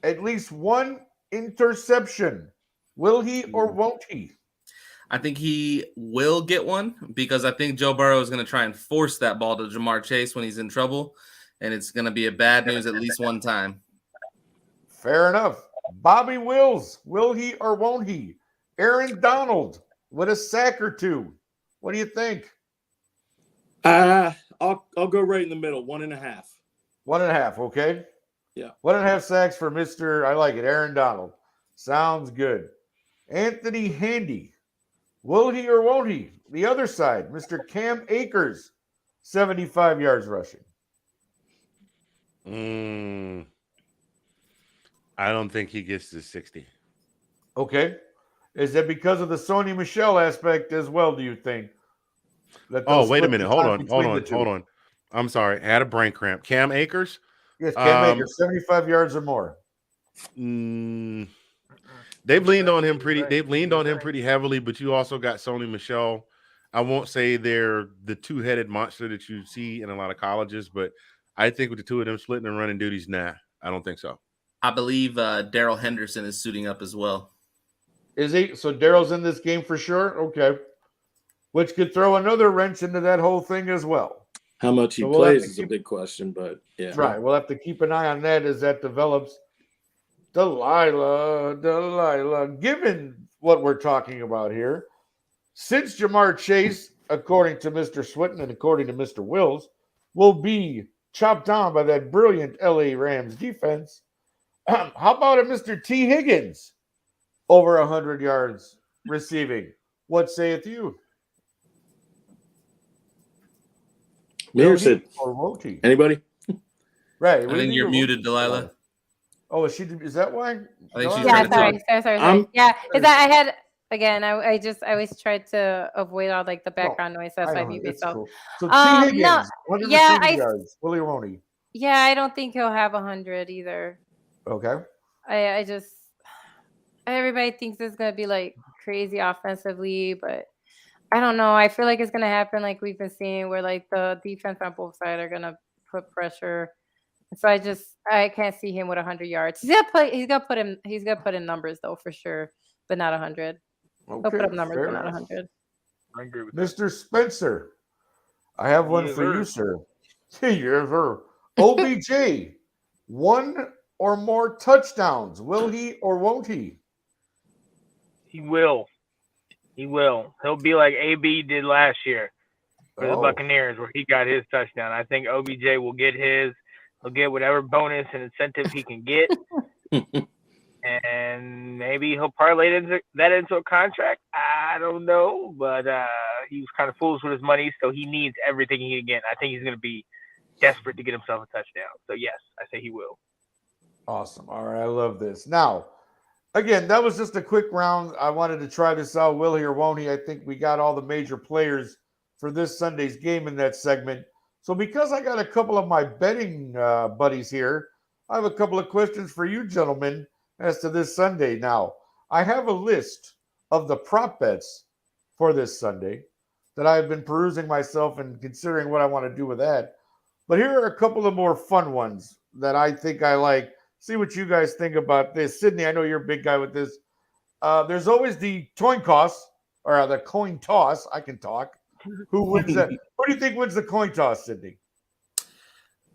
At least one interception. Will he or won't he? I think he will get one because I think Joe Burrow is going to try and force that ball to Jamar Chase when he's in trouble, and it's going to be a bad news at least one time. Fair enough. Bobby Wills. Will he or won't he? Aaron Donald with a sack or two. What do you think? I'll go right in the middle, 1.5. 1.5, okay? Yeah. 1.5 sacks for Mr. I like it, Aaron Donald. Sounds good. Anthony Handy. Will he or won't he? The other side, Mr. Cam Akers, 75 yards rushing. I don't think he gets to 60. Okay. Is that because of the Sony Michel aspect as well, do you think? That Oh, they'll wait a split minute. the Hold time on. between the two? I'm sorry. I had a brain cramp. Cam Akers? Yes, Cam Akers, 75 yards or more. They've leaned on him pretty heavily, but you also got Sony Michel. I won't say they're the two-headed monster that you see in a lot of colleges, but I think with the two of them splitting and running duties, nah, I don't think so. I believe Darrell Henderson is suiting up as well. Is he? So Darrell's in this game for sure? Okay. Which could throw another wrench into that whole thing as well. How much he plays is a big question, but yeah. Right. We'll have to keep an eye on that as that develops. Delilah, given what we're talking about here, since Jamar Chase, according to Mr. Swinton and according to Mr. Wills, will be chopped down by that brilliant LA Rams defense, how about a Mr. T. Higgins over 100 yards receiving? What saith you? Mir said, or won't he? Anybody? Right. I think you're muted, Delilah. Oh, is that why? I think she's Yeah, sorry. Yeah, is that I had again? I always tried to avoid all like the background noise. That's why I mute myself. Cool. So T. Higgins, no, 100 yeah, receiving yards. Will he or won't he? Yeah, I don't think he'll have 100 either. Okay. I just everybody thinks it's gonna be like crazy offensively, but I don't know. I feel like it's gonna happen like we've been seeing, where like the defense on both sides are gonna put pressure. So I can't see him with 100 yards. He's gonna put in numbers though for sure, but not 100. Okay, He'll put up numbers, but not enough. 100. I agree with Mr. Spencer, I have one Yes, for sir. you, sir. Yes, sir. OBJ, one or more touchdowns. Will he or won't he? He will. He will. He'll be like AB did last year for the Buccaneers, where he got his touchdown. I think OBJ will get his. He'll get whatever bonus and incentive he can get. And maybe he'll parlay that into a contract. I don't know. But he was kind of foolish with his money, so he needs everything he can get. I think he's going to be desperate to get himself a touchdown. So, yes, I say he will. Awesome. All right. I love this. Now, again, that was just a quick round. I wanted to try this out. Will he or won't he? I think we got all the major players for this Sunday's game in that segment. So because I got a couple of my betting buddies here, I have a couple of questions for you gentlemen as to this Sunday. Now, I have a list of the prop bets for this Sunday that I've been perusing myself and considering what I want to do with that. But here are a couple of more fun ones that I think I like. See what you guys think about this. Sydney, I know you're a big guy with this. There's always the coin toss, or the coin toss. I can talk. Who wins that? Who do you think wins the coin toss, Sydney?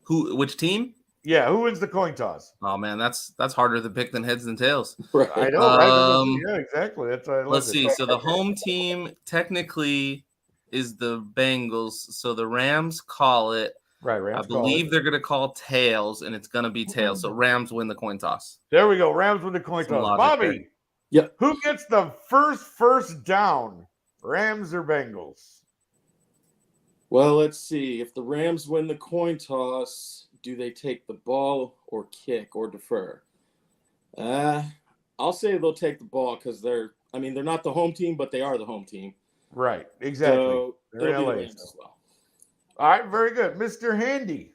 Which team? Yeah, who wins the coin toss? Oh man, that's harder to pick than heads and tails. Right. I know, right? Yeah, exactly. That's why I love let's it. see. So the home team technically is the Bengals. So the Rams call it. Right, Rams. I believe they're going to call tails, and it's going to be tails. So Rams win the coin toss. There we go. Rams win the coin Some toss. logic Bobby. there. Yep. Who gets the first down? Rams or Bengals? Well, let's see. If the Rams win the coin toss, do they take the ball or kick or defer? I'll say they'll take the ball because they're not the home team, but they are the home team. Right, exactly. So They're it'll be LA, the Rams so. as well. All right, very good. Mr. Handy.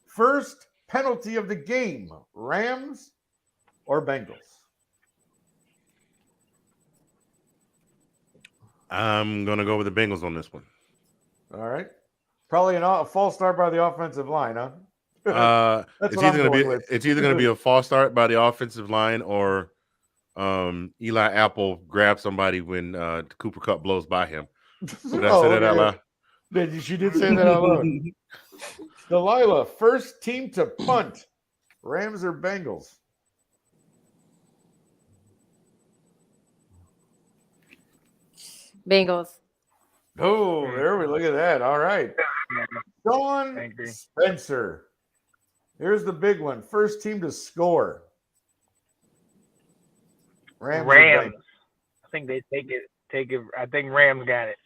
First penalty of the game, Rams or Bengals? I'm going to go with the Bengals on this one. All right. Probably a false start by the offensive line, huh? It's either going to be a false start by the offensive line or Eli Apple grabs somebody when Cooper Kupp blows by him. Did I say that out loud? She did say that out loud. Delilah, first team to punt, Rams or Bengals? Bengals. Oh, there we look at that. All right. Sean Spencer. Here's the big one. First team to score. Rams. I think they take it. I think Rams got it.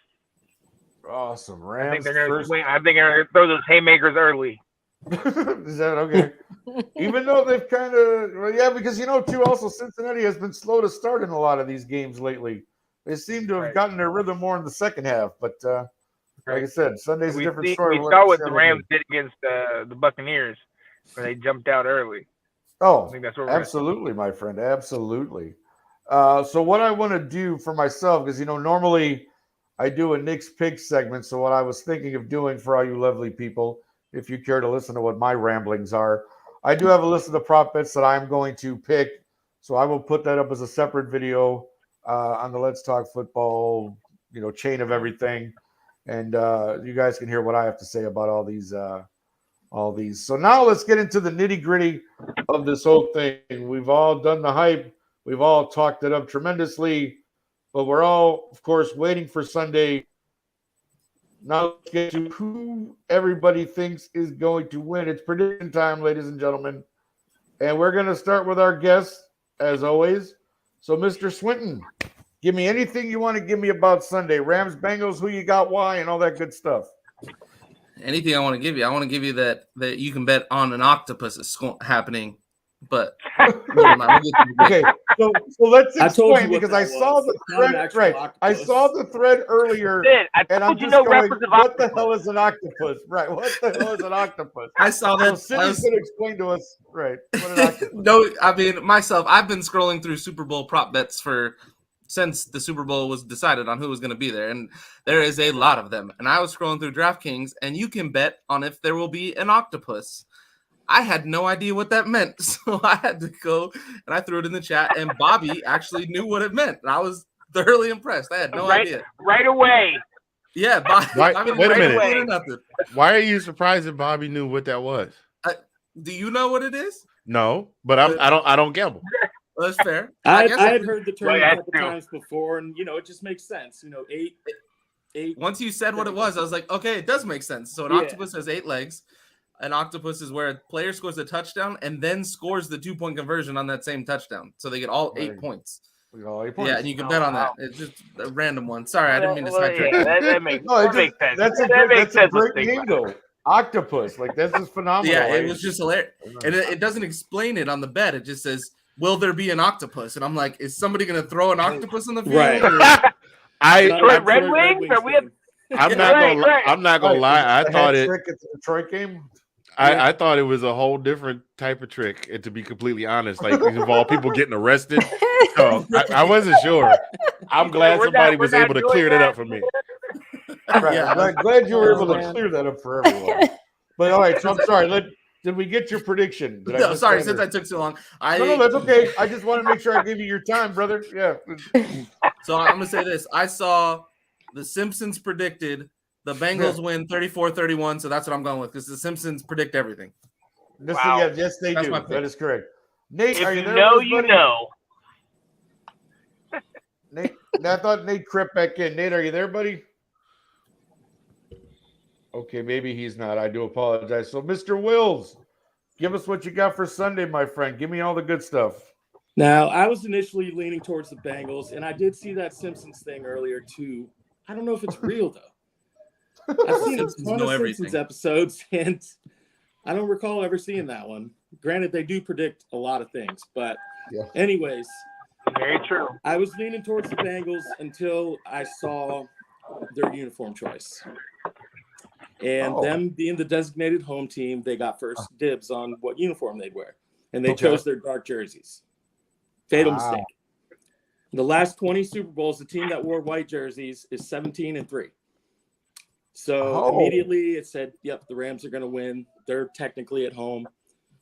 Awesome. Rams. I think they're going to throw those haymakers early. Is that okay? Even though they've kind of, yeah, because too. Also, Cincinnati has been slow to start in a lot of these games lately. They seem to have gotten their rhythm more in the second half, but like I said, Sunday's a different story. We saw what the Rams did against the Buccaneers when they jumped out early. Oh, I think that's what absolutely, my friend, absolutely. So what I want to do for myself, because normally I do a Nick's Pick segment. So what I was thinking of doing for all you lovely people, if you care to listen to what my ramblings are, I do have a list of the prop bets that I'm going to pick. So I will put that up as a separate video on the Let's Talk Football, chain of everything, and you guys can hear what I have to say about all these. So now let's get into the nitty gritty of this whole thing. We've all done the hype. We've all talked it up tremendously, but we're all, of course, waiting for Sunday. Now let's get to who everybody thinks is going to win. It's prediction time, ladies and gentlemen. And we're going to start with our guest, as always. So, Mr. Swinton, give me anything you want to give me about Sunday. Rams, Bengals, who you got, why, and all that good stuff. Anything I want to give you. I want to give you that you can bet on an octopus is happening. But okay, so let's explain because I saw the thread. Right, I saw the thread earlier, and I'm just going, "What the hell is an octopus?" Right, what the hell is an octopus? I saw that. So Cindy's going to explain to us, right? What an octopus. No, I mean myself. I've been scrolling through Super Bowl prop bets since the Super Bowl was decided on who was going to be there, and there is a lot of them. And I was scrolling through DraftKings, and you can bet on if there will be an octopus. I had no idea what that meant, so I had to go and I threw it in the chat. And Bobby actually knew what it meant, and I was thoroughly impressed. I had no idea right away. Yeah, Bobby wait a minute. Why are you surprised that Bobby knew what that was? Do you know what it is? No, but I don't gamble. Well, that's fair. I had heard the term a couple times before, and it just makes sense. 8. Once you said what it was, I was like, okay, it does make sense. So an octopus has 8 legs. An octopus is where a player scores a touchdown and then scores the 2-point conversion on that same touchdown. So they get all 8 points. Yeah, and you can bet on that. It's just a random one. Sorry, I didn't mean to sidetrack. That makes sense. That's a great name, though. Octopus. Like, this is phenomenal. Yeah, it was just hilarious. And it doesn't explain it on the bet. It just says, will there be an octopus? And I'm like, is somebody going to throw an octopus in the field? Right. Red Wings? Are we I'm not gonna lie. I thought it's a Detroit game. I thought it was a whole different type of trick, and to be completely honest, like it involved people getting arrested. So I wasn't sure. I'm glad somebody was able to clear that up for me. Right. Yeah. I'm glad you were able to clear that up for everyone. But all right, so I'm sorry. Did we get your prediction? No, sorry, since I took so long. No, that's okay. I just want to make sure I give you your time, brother. Yeah. So I'm gonna say this. I saw The Simpsons predicted the Bengals win 34-31, so that's what I'm going with because The Simpsons predict everything. Yes, they do. That is correct. Nate, are you there? You know. Nate, I thought Nate crept back in. Nate, are you there, buddy? Okay, maybe he's not. I do apologize. So, Mr. Wills, give us what you got for Sunday, my friend. Give me all the good stuff. Now, I was initially leaning towards the Bengals, and I did see that Simpsons thing earlier, too. I don't know if it's real, though. I've seen a ton of Simpsons episodes, and I don't recall ever seeing that one. Granted, they do predict a lot of things, but anyways. Very true. I was leaning towards the Bengals until I saw their uniform choice. And them being the designated home team, they got first dibs on what uniform they'd wear. And they chose their dark jerseys. Fatal mistake. In the last 20 Super Bowls, the team that wore white jerseys is 17-3. So immediately it said, yep, the Rams are going to win. They're technically at home.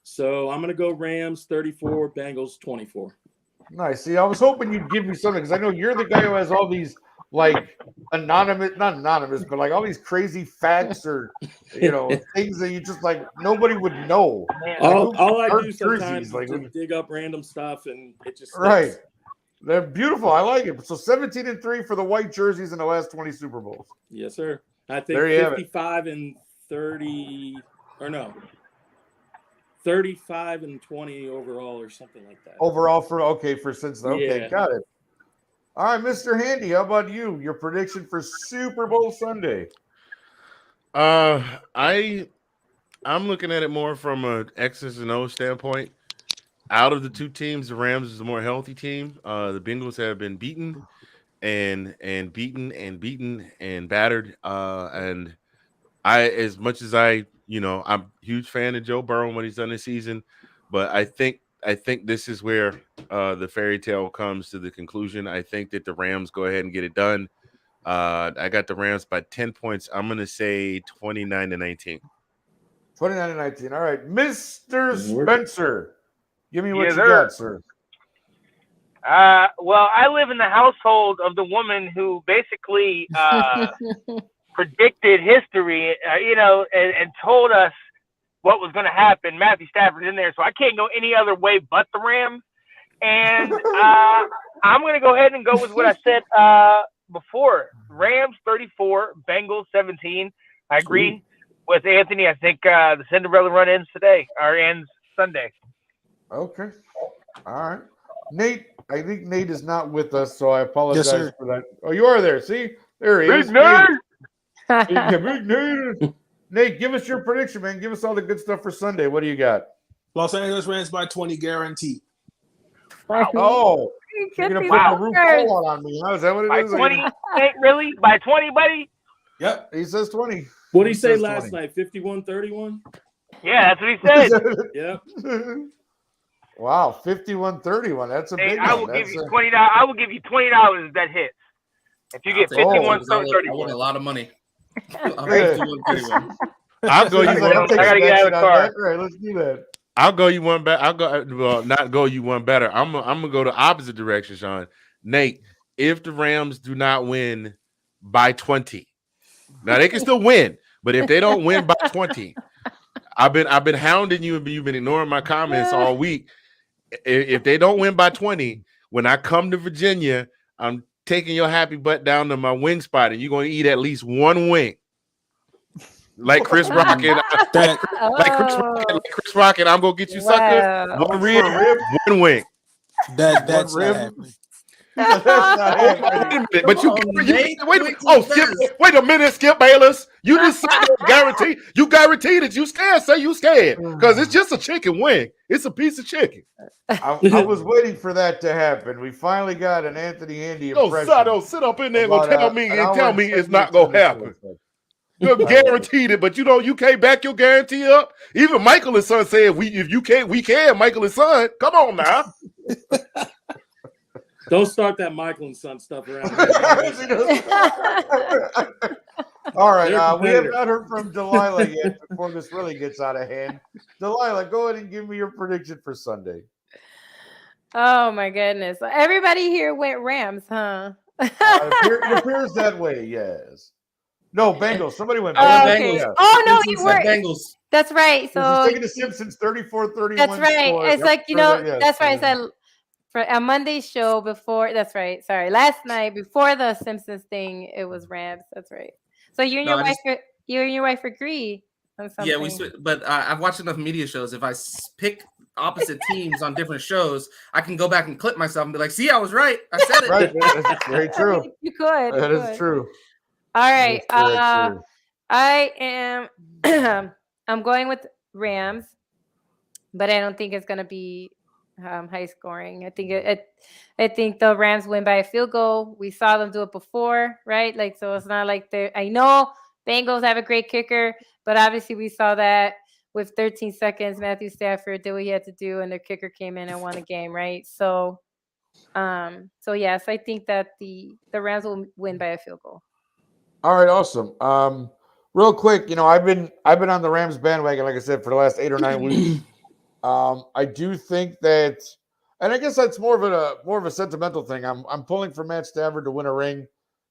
So I'm going to go Rams 34, Bengals 24. Nice. See, I was hoping you'd give me something because I know you're the guy who has all these like not anonymous, but like all these crazy facts or things that you just like nobody would know. All I do sometimes is just dig up random stuff and it just sticks. Right. They're beautiful. I like it. So 17-3 for the white jerseys in the last 20 Super Bowls. Yes, sir. I think 55-30 or no. 35-20 overall or something like that. Overall for Cincinnati. Okay, got it. All right, Mr. Handy, how about you? Your prediction for Super Bowl Sunday? I I'm looking at it more from a X's and O standpoint. Out of the two teams, the Rams is the more healthy team. The Bengals have been beaten and beaten and beaten and battered. And as much as I'm a huge fan of Joe Burrow and what he's done this season, but I think this is where the fairy tale comes to the conclusion. I think that the Rams go ahead and get it done. I got the Rams by 10 points. I'm going to say 29-19. 29-19. All right, Mr. Spencer, give me what Yes, you sir. got, sir. Well, I live in the household of the woman who basically predicted history, and told us what was going to happen. Matthew Stafford's in there, so I can't go any other way but the Rams. And I'm going to go ahead and go with what I said before. Rams 34, Bengals 17. I agree with Anthony. I think the Cinderella run ends Sunday. Okay. All right. Nate, I think Nate is not with us, so I apologize for that. Oh, you are there. See? There he is. Big Nate. Nate, give us your prediction, man. Give us all the good stuff for Sunday. What do you got? Los Angeles Rams by 20, guaranteed. Oh, you're going to put the roof fallout on me. Huh? Is that what it by is? 20? Really? By 20, buddy? Yep. He says 20. What did he say last night? 51-31? Yeah, that's what he said. Yep. Wow, 51-31. That's a big one. I will give you $20. I will give you $20 if that hits. If you get 51-31. I won a lot of money. I'll go you one. I gotta get out of the car. Right, let's do that. I'll go you one better. Not go you one better. I'm gonna go the opposite direction, Sean. Nate, if the Rams do not win by 20, now they can still win, but if they don't win by 20, I've been hounding you and you've been ignoring my comments all week. If they don't win by 20, when I come to Virginia, I'm taking your happy butt down to my wing spot, and you're going to eat at least one wing. Like Chris Rock and Chris Rock, and I'm going to get you sucker. One rib, one wing. That's not happening. But wait a minute, Skip Bayless. You just guarantee that you scared. Say you scared because it's just a chicken wing. It's a piece of chicken. I was waiting for that to happen. We finally got an Anthony Andy impression. Don't sit up in there and tell me it's not gonna happen. You're guaranteed it, but you can't back your guarantee up. Even Michael and Son said if you can't, we can. Michael and Son, come on now. Don't start that Michael and Son stuff around. All right, we have not heard from Delilah yet before this really gets out of hand. Delilah, go ahead and give me your prediction for Sunday. Oh my goodness! Everybody here went Rams, huh? It appears that way. Yes. No, Bengals. Somebody went Bengals. Okay. Yeah. Oh no, you were Bengals. That's right. So he's taking the Simpsons 34-31. That's right. Score. It's like that's right. I said for a Monday show before. That's right. Sorry, last night before the Simpsons thing, it was Rams. That's right. So you and your wife agree on something. Yeah, but I've watched enough media shows. If I pick opposite teams on different shows, I can go back and clip myself and be like, "See, I was right. I said it." Right, that's very true. You could. That is true. All right. I am. I'm going with Rams, but I don't think it's going to be high scoring. I think the Rams win by a field goal. We saw them do it before, right? Like, so it's not like I know Bengals have a great kicker, but obviously we saw that with 13 seconds, Matthew Stafford did what he had to do, and their kicker came in and won the game, right? So yes, I think that the Rams will win by a field goal. All right, awesome. Real quick, I've been on the Rams bandwagon, like I said, for the last 8 or 9 weeks. I do think that, and I guess that's more of a sentimental thing. I'm pulling for Matt Stafford to win a ring,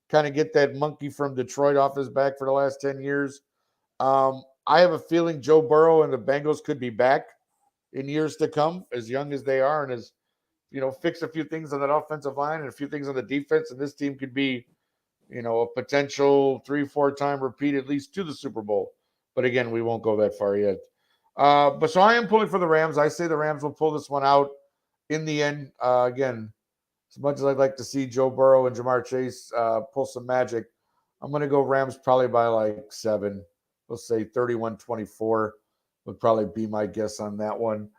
kind of get that monkey from Detroit off his back for the last 10 years. I have a feeling Joe Burrow and the Bengals could be back in years to come, as young as they are, and as fix a few things on that offensive line and a few things on the defense, and this team could be, a potential 3-4 time repeat at least to the Super Bowl. But again, we won't go that far yet. But so I am pulling for the Rams. I say the Rams will pull this one out in the end. Again, as much as I'd like to see Joe Burrow and Jamar Chase pull some magic, I'm going to go Rams probably by like 7. Let's say 31-24. would probably be my guess on that one.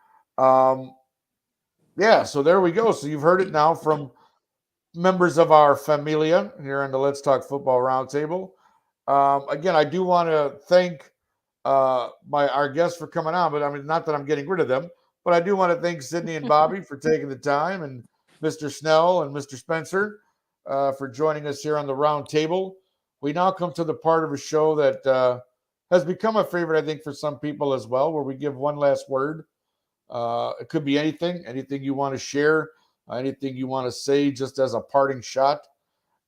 Yeah, so there we go. So you've heard it now from members of our familia here on the Let's Talk Football Roundtable. Again, I do want to thank our guests for coming on, but I mean, not that I'm getting rid of them, but I do want to thank Sydney and Bobby for taking the time, and Mr. Snell and Mr. Spencer for joining us here on the Roundtable. We now come to the part of a show that has become a favorite, I think, for some people as well, where we give one last word. It could be anything you want to share, anything you want to say just as a parting shot,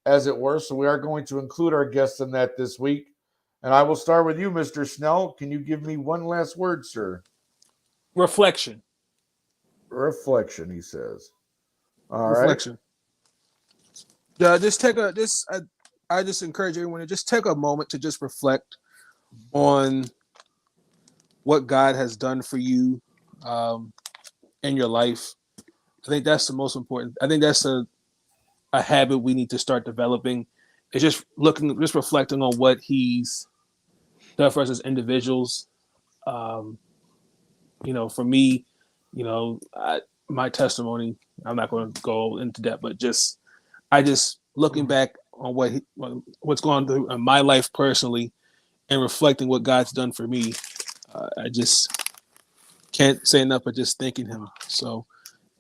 as it were. So we are going to include our guests in that this week. And I will start with you, Mr. Snell. Can you give me one last word, sir? Reflection. Reflection, he says. All Reflection. Just take I just encourage everyone to just take a moment to just reflect on what God has done for you in your life. I think that's the most important. I think that's a habit we need to start developing. It's just reflecting on what He's done for us as individuals. For me, my testimony, I'm not going to go into depth, but I just looking back on what's going on in my life personally and reflecting what God's done for me. I just can't say enough but just thanking Him. So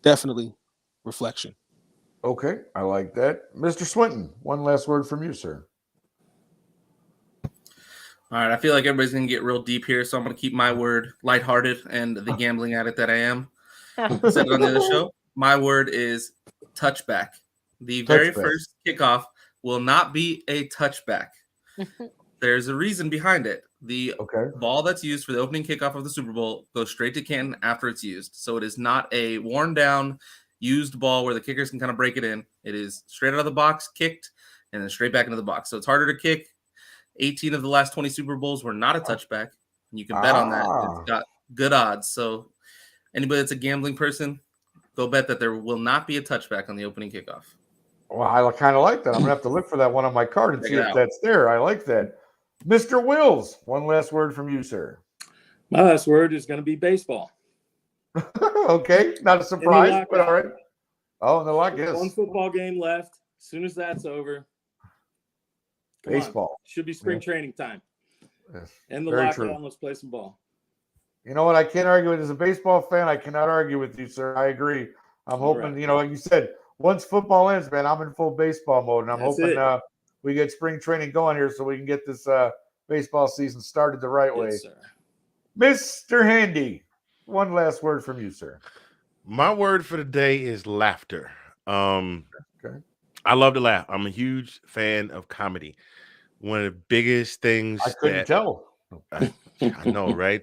definitely reflection. Okay, I like that. Mr. Swinton, one last word from you, sir. All right, I feel like everybody's going to get real deep here, so I'm going to keep my word lighthearted and the gambling addict that I am. Said it on the other show. My word is touchback. The very first kickoff will not be a touchback. There's a reason behind it. The ball that's used for the opening kickoff of the Super Bowl goes straight to Canton after it's used. So it is not a worn down, used ball where the kickers can kind of break it in. It is straight out of the box, kicked, and then straight back into the box. So it's harder to kick. 18 of the last 20 Super Bowls were not a touchback. And you can bet on that. It's got good odds. So anybody that's a gambling person, go bet that there will not be a touchback on the opening kickoff. Well, I kind of like that. I'm going to have to look for that one on my card and see if that's there. I like that. Mr. Wills, one last word from you, sir. My last word is going to be baseball. Okay, not a surprise, but all right. Oh, the luck, yes. One football game left. As soon as that's over, baseball. Should be spring training time. Yes. And the Very lockdown, true. let's play some ball. You know what? I can't argue with. As a baseball fan, I cannot argue with you, sir. I agree. I'm hoping, like you said, once football ends, man, I'm in full baseball mode. And I'm hoping we get spring training going here so we can get this baseball season started the right way. Sir. Mr. Handy, one last word from you, sir. My word for the day is laughter. I love to laugh. I'm a huge fan of comedy. One of the biggest things I couldn't tell. I know, right?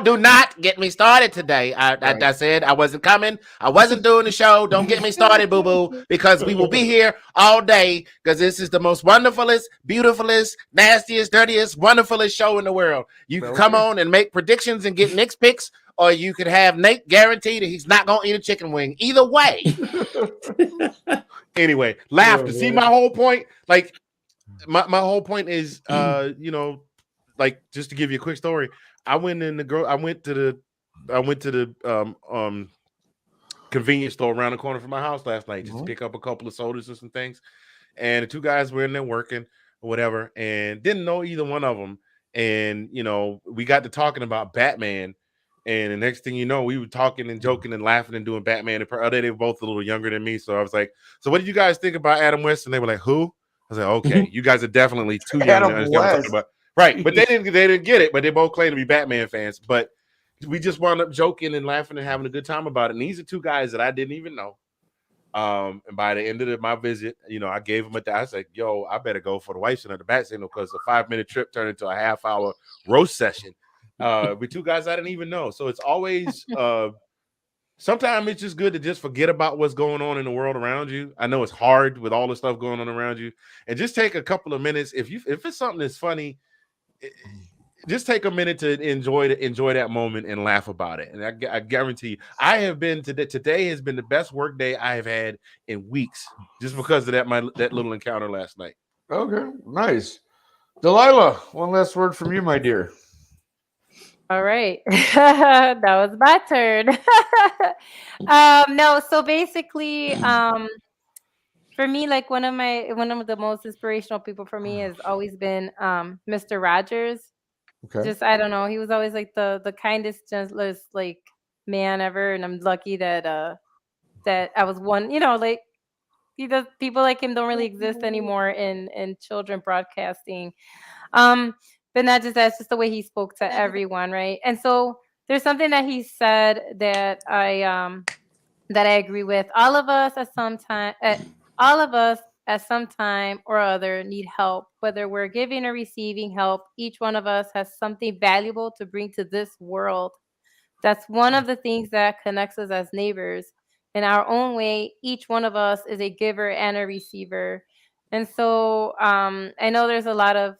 Do not get me started today. I said I wasn't coming. I wasn't doing the show. Don't get me started, boo-boo, because we will be here all day because this is the most wonderfulest, beautifulest, nastiest, dirtiest, wonderfulest show in the world. You can come on and make predictions and get Nick's picks, or you could have Nate guarantee that he's not going to eat a chicken wing. Either way. Anyway, laughter. See my whole point? Like, my whole point is, like, just to give you a quick story, I went to the convenience store around the corner from my house last night just to pick up a couple of sodas and some things. And the two guys were in there working or whatever and didn't know either one of them. And, we got to talking about Batman. And the next thing you know, we were talking and joking and laughing and doing Batman. They were both a little younger than me. So I was like, so what did you guys think about Adam West? And they were like, who? I was like, okay, you guys are definitely too young to understand what I'm talking about. Right, but they didn't get it, but they both claim to be Batman fans. But we just wound up joking and laughing and having a good time about it. And these are two guys that I didn't even know. And by the end of my visit, I gave them I said, yo, I better go for the white center, the bat signal, because a 5-minute trip turned into a half-hour roast session with two guys I didn't even know. So it's always sometimes it's just good to just forget about what's going on in the world around you. I know it's hard with all the stuff going on around you, and just take a couple of minutes. If it's something that's funny, just take a minute to enjoy that moment and laugh about it. And I guarantee you, today has been the best work day I have had in weeks, just because of that little encounter last night. Okay, nice. Delilah, one last word from you, my dear. All right. That was my turn. No, so basically, for me, like one of the most inspirational people for me has always been Mr. Rogers. Okay. Just I don't know, he was always like the kindest, gentlest like man ever, and I'm lucky that I was one. Like he does people like him don't really exist anymore in children broadcasting. Um, but not just that, it's just the way he spoke to everyone, right? And so there's something that he said that I agree with. All of us at some time or other need help, whether we're giving or receiving help. Each one of us has something valuable to bring to this world. That's one of the things that connects us as neighbors. In our own way, each one of us is a giver and a receiver. And so I know there's a lot of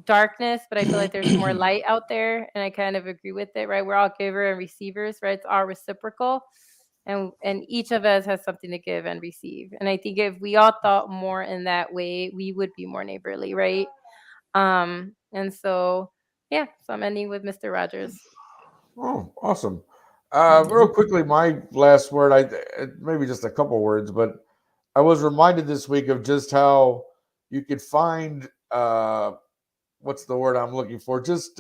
darkness, but I feel like there's more light out there, and I kind of agree with it, right? We're all giver and receivers, right? It's all reciprocal, and each of us has something to give and receive. And I think if we all thought more in that way, we would be more neighborly, right? And so yeah, so I'm ending with Mr. Rogers. Oh, awesome. Real quickly, my last word, maybe just a couple words, but I was reminded this week of just how you could find what's the word I'm looking for? Just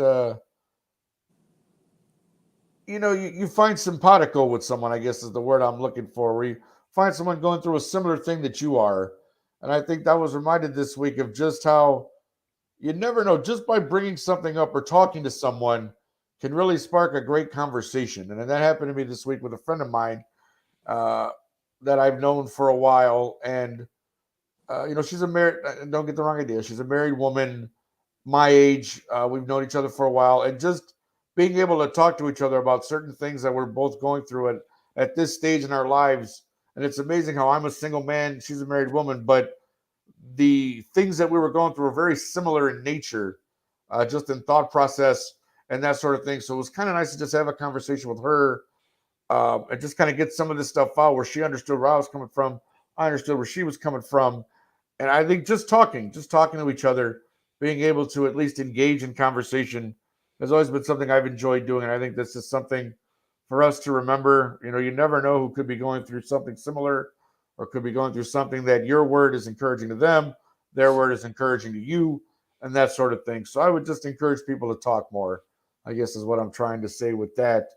you find simpatico with someone, I guess is the word I'm looking for, where you find someone going through a similar thing that you are. And I think that was reminded this week of just how you never know, just by bringing something up or talking to someone can really spark a great conversation. And that happened to me this week with a friend of mine that I've known for a while. And, she's a married, don't get the wrong idea, she's a married woman my age. We've known each other for a while. And just being able to talk to each other about certain things that we're both going through at this stage in our lives. And it's amazing how I'm a single man, she's a married woman, but the things that we were going through are very similar in nature, just in thought process and that sort of thing. So it was kind of nice to just have a conversation with her and just kind of get some of this stuff out where she understood where I was coming from. I understood where she was coming from. And I think just talking to each other, being able to at least engage in conversation has always been something I've enjoyed doing. And I think this is something for us to remember. You never know who could be going through something similar or could be going through something that your word is encouraging to them, their word is encouraging to you, and that sort of thing. So I would just encourage people to talk more, I guess is what I'm trying to say with that.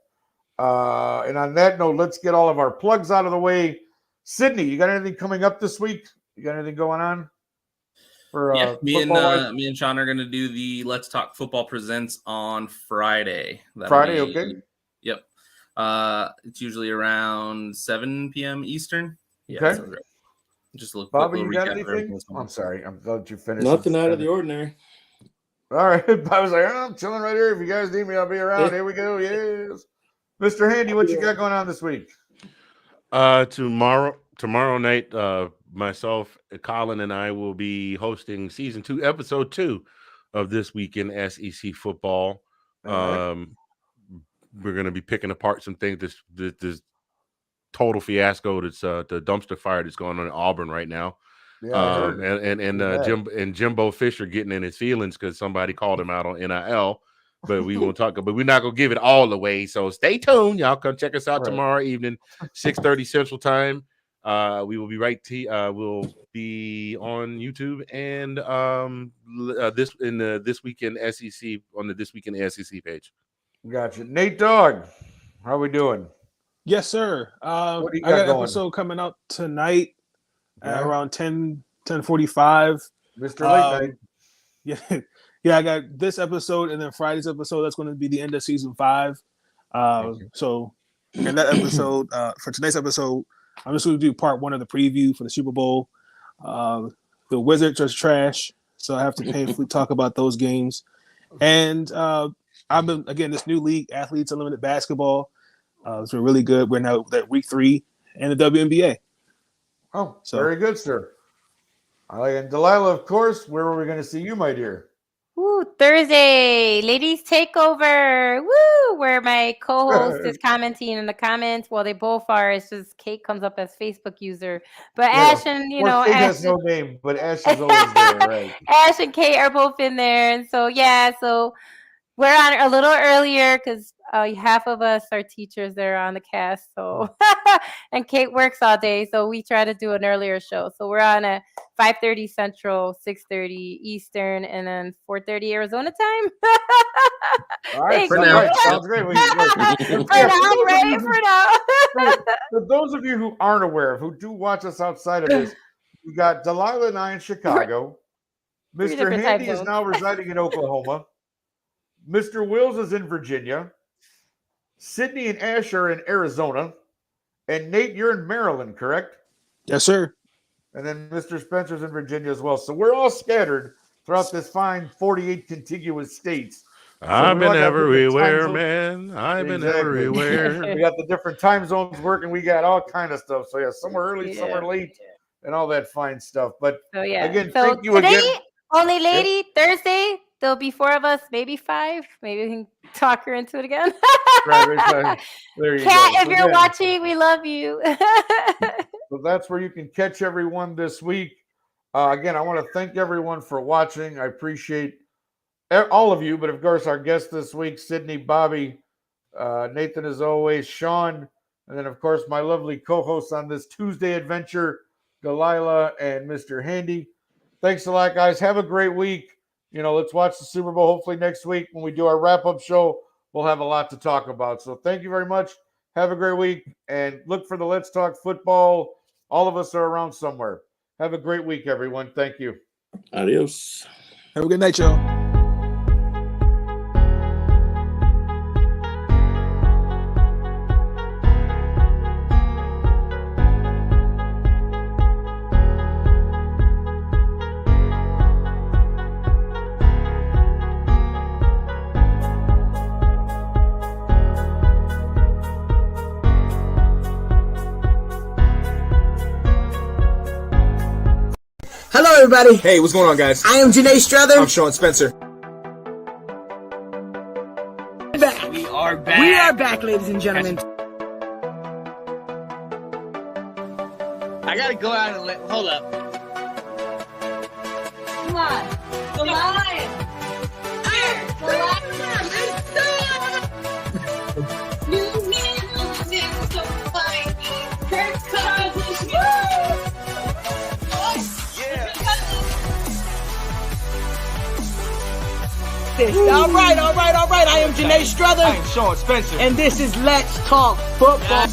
And on that note, let's get all of our plugs out of the way. Sydney, you got anything coming up this week? You got anything going on? For me and Sean are going to do the Let's Talk Football Presents on Friday. Friday, okay. Yep. It's usually around 7 p.m. Eastern. Yeah, okay. So just a Bobby, you got anything? I'm sorry. I'm glad you finished. Nothing out of the ordinary. All right. I was like, I'm chilling right here. If you guys need me, I'll be around. Here we go. Yes. Mr. Handy, what you got going on this week? Tomorrow night, myself, Colin, and I will be hosting season 2, episode 2 of This Week in SEC Football. We're going to be picking apart some things. This total fiasco that's the dumpster fire that's going on in Auburn right now. Yeah, and Jimbo Fisher getting in his feelings because somebody called him out on NIL. But we won't talk. But we're not gonna give it all away. So stay tuned. Y'all come check us out tomorrow evening, 6:30 Central Time. We will be we'll be on YouTube and This Weekend SEC on the This Weekend SEC page. Gotcha. Nate Dogg, how we doing? Yes, sir. I got an episode coming out tonight at around 10:45. Mr. Late Night. Yeah. Yeah, I got this episode and then Friday's episode. That's going to be the end of season 5. So in that episode, for today's episode, I'm just going to do part 1 of the preview for the Super Bowl. The Wizards are trash, so I have to painfully talk about those games. And I've been, again, this new league, Athletes Unlimited Basketball. It's been really good. We're now at week 3 in the WNBA. Oh, so very good, sir. And Delilah, of course, where are we going to see you, my dear? Woo, Thursday, ladies takeover. Woo, where my co-host is commenting in the comments. Well, they both are. It's just Kate comes up as Facebook user, but Ash and Kate has no name, but Ash is always there, right? Ash and Kate are both in there, and so We're on a little earlier because half of us are teachers that are on the cast. So, and Kate works all day, so we try to do an earlier show. So we're on at 5:30 Central, 6:30 Eastern, and then 4:30 Arizona time. All right, for now. Sounds great. For now, right? For now. For those of you who aren't aware, who do watch us outside of this, we got Delilah and I in Chicago. Mr. Handy is now residing in Oklahoma. Mr. Wills is in Virginia. Sydney and Ash are in Arizona. And Nate, you're in Maryland, correct? Yes, sir. And then Mr. Spencer's in Virginia as well. So we're all scattered throughout this fine 48 contiguous states. So I've been everywhere, man. I've been everywhere. We got the different time zones working. We got all kind of stuff. So yeah, somewhere early, somewhere late, and all that fine stuff. But again, thank you today, again. Only lady, Thursday, there'll be 4 of us, maybe 5. Maybe we can talk her into it again. Right. There you Kat, go. if you're watching, we love you. So that's where you can catch everyone this week. Again, I want to thank everyone for watching. I appreciate all of you, but of course, our guests this week, Sydney, Bobby, Nathan, as always, Sean, and then, of course, my lovely co-hosts on this Tuesday adventure, Delilah and Mr. Handy. Thanks a lot, guys. Have a great week. Let's watch the Super Bowl. Hopefully next week when we do our wrap-up show, we'll have a lot to talk about. So thank you very much. Have a great week, and look for the Let's Talk Football. All of us are around somewhere. Have a great week, everyone. Thank you. Adios. Have a good night, y'all. Hello, everybody. Hey, what's going on, guys? I am Janae Strother. I'm Sean Spencer. Back. We are back. We are back, ladies and gentlemen. I gotta go out and hold up. Come on. The lion. The lion. New music, so fine. Kirk Cousins. All right. I am Janae Strother. I'm Sean Spencer. And this is Let's Talk Football.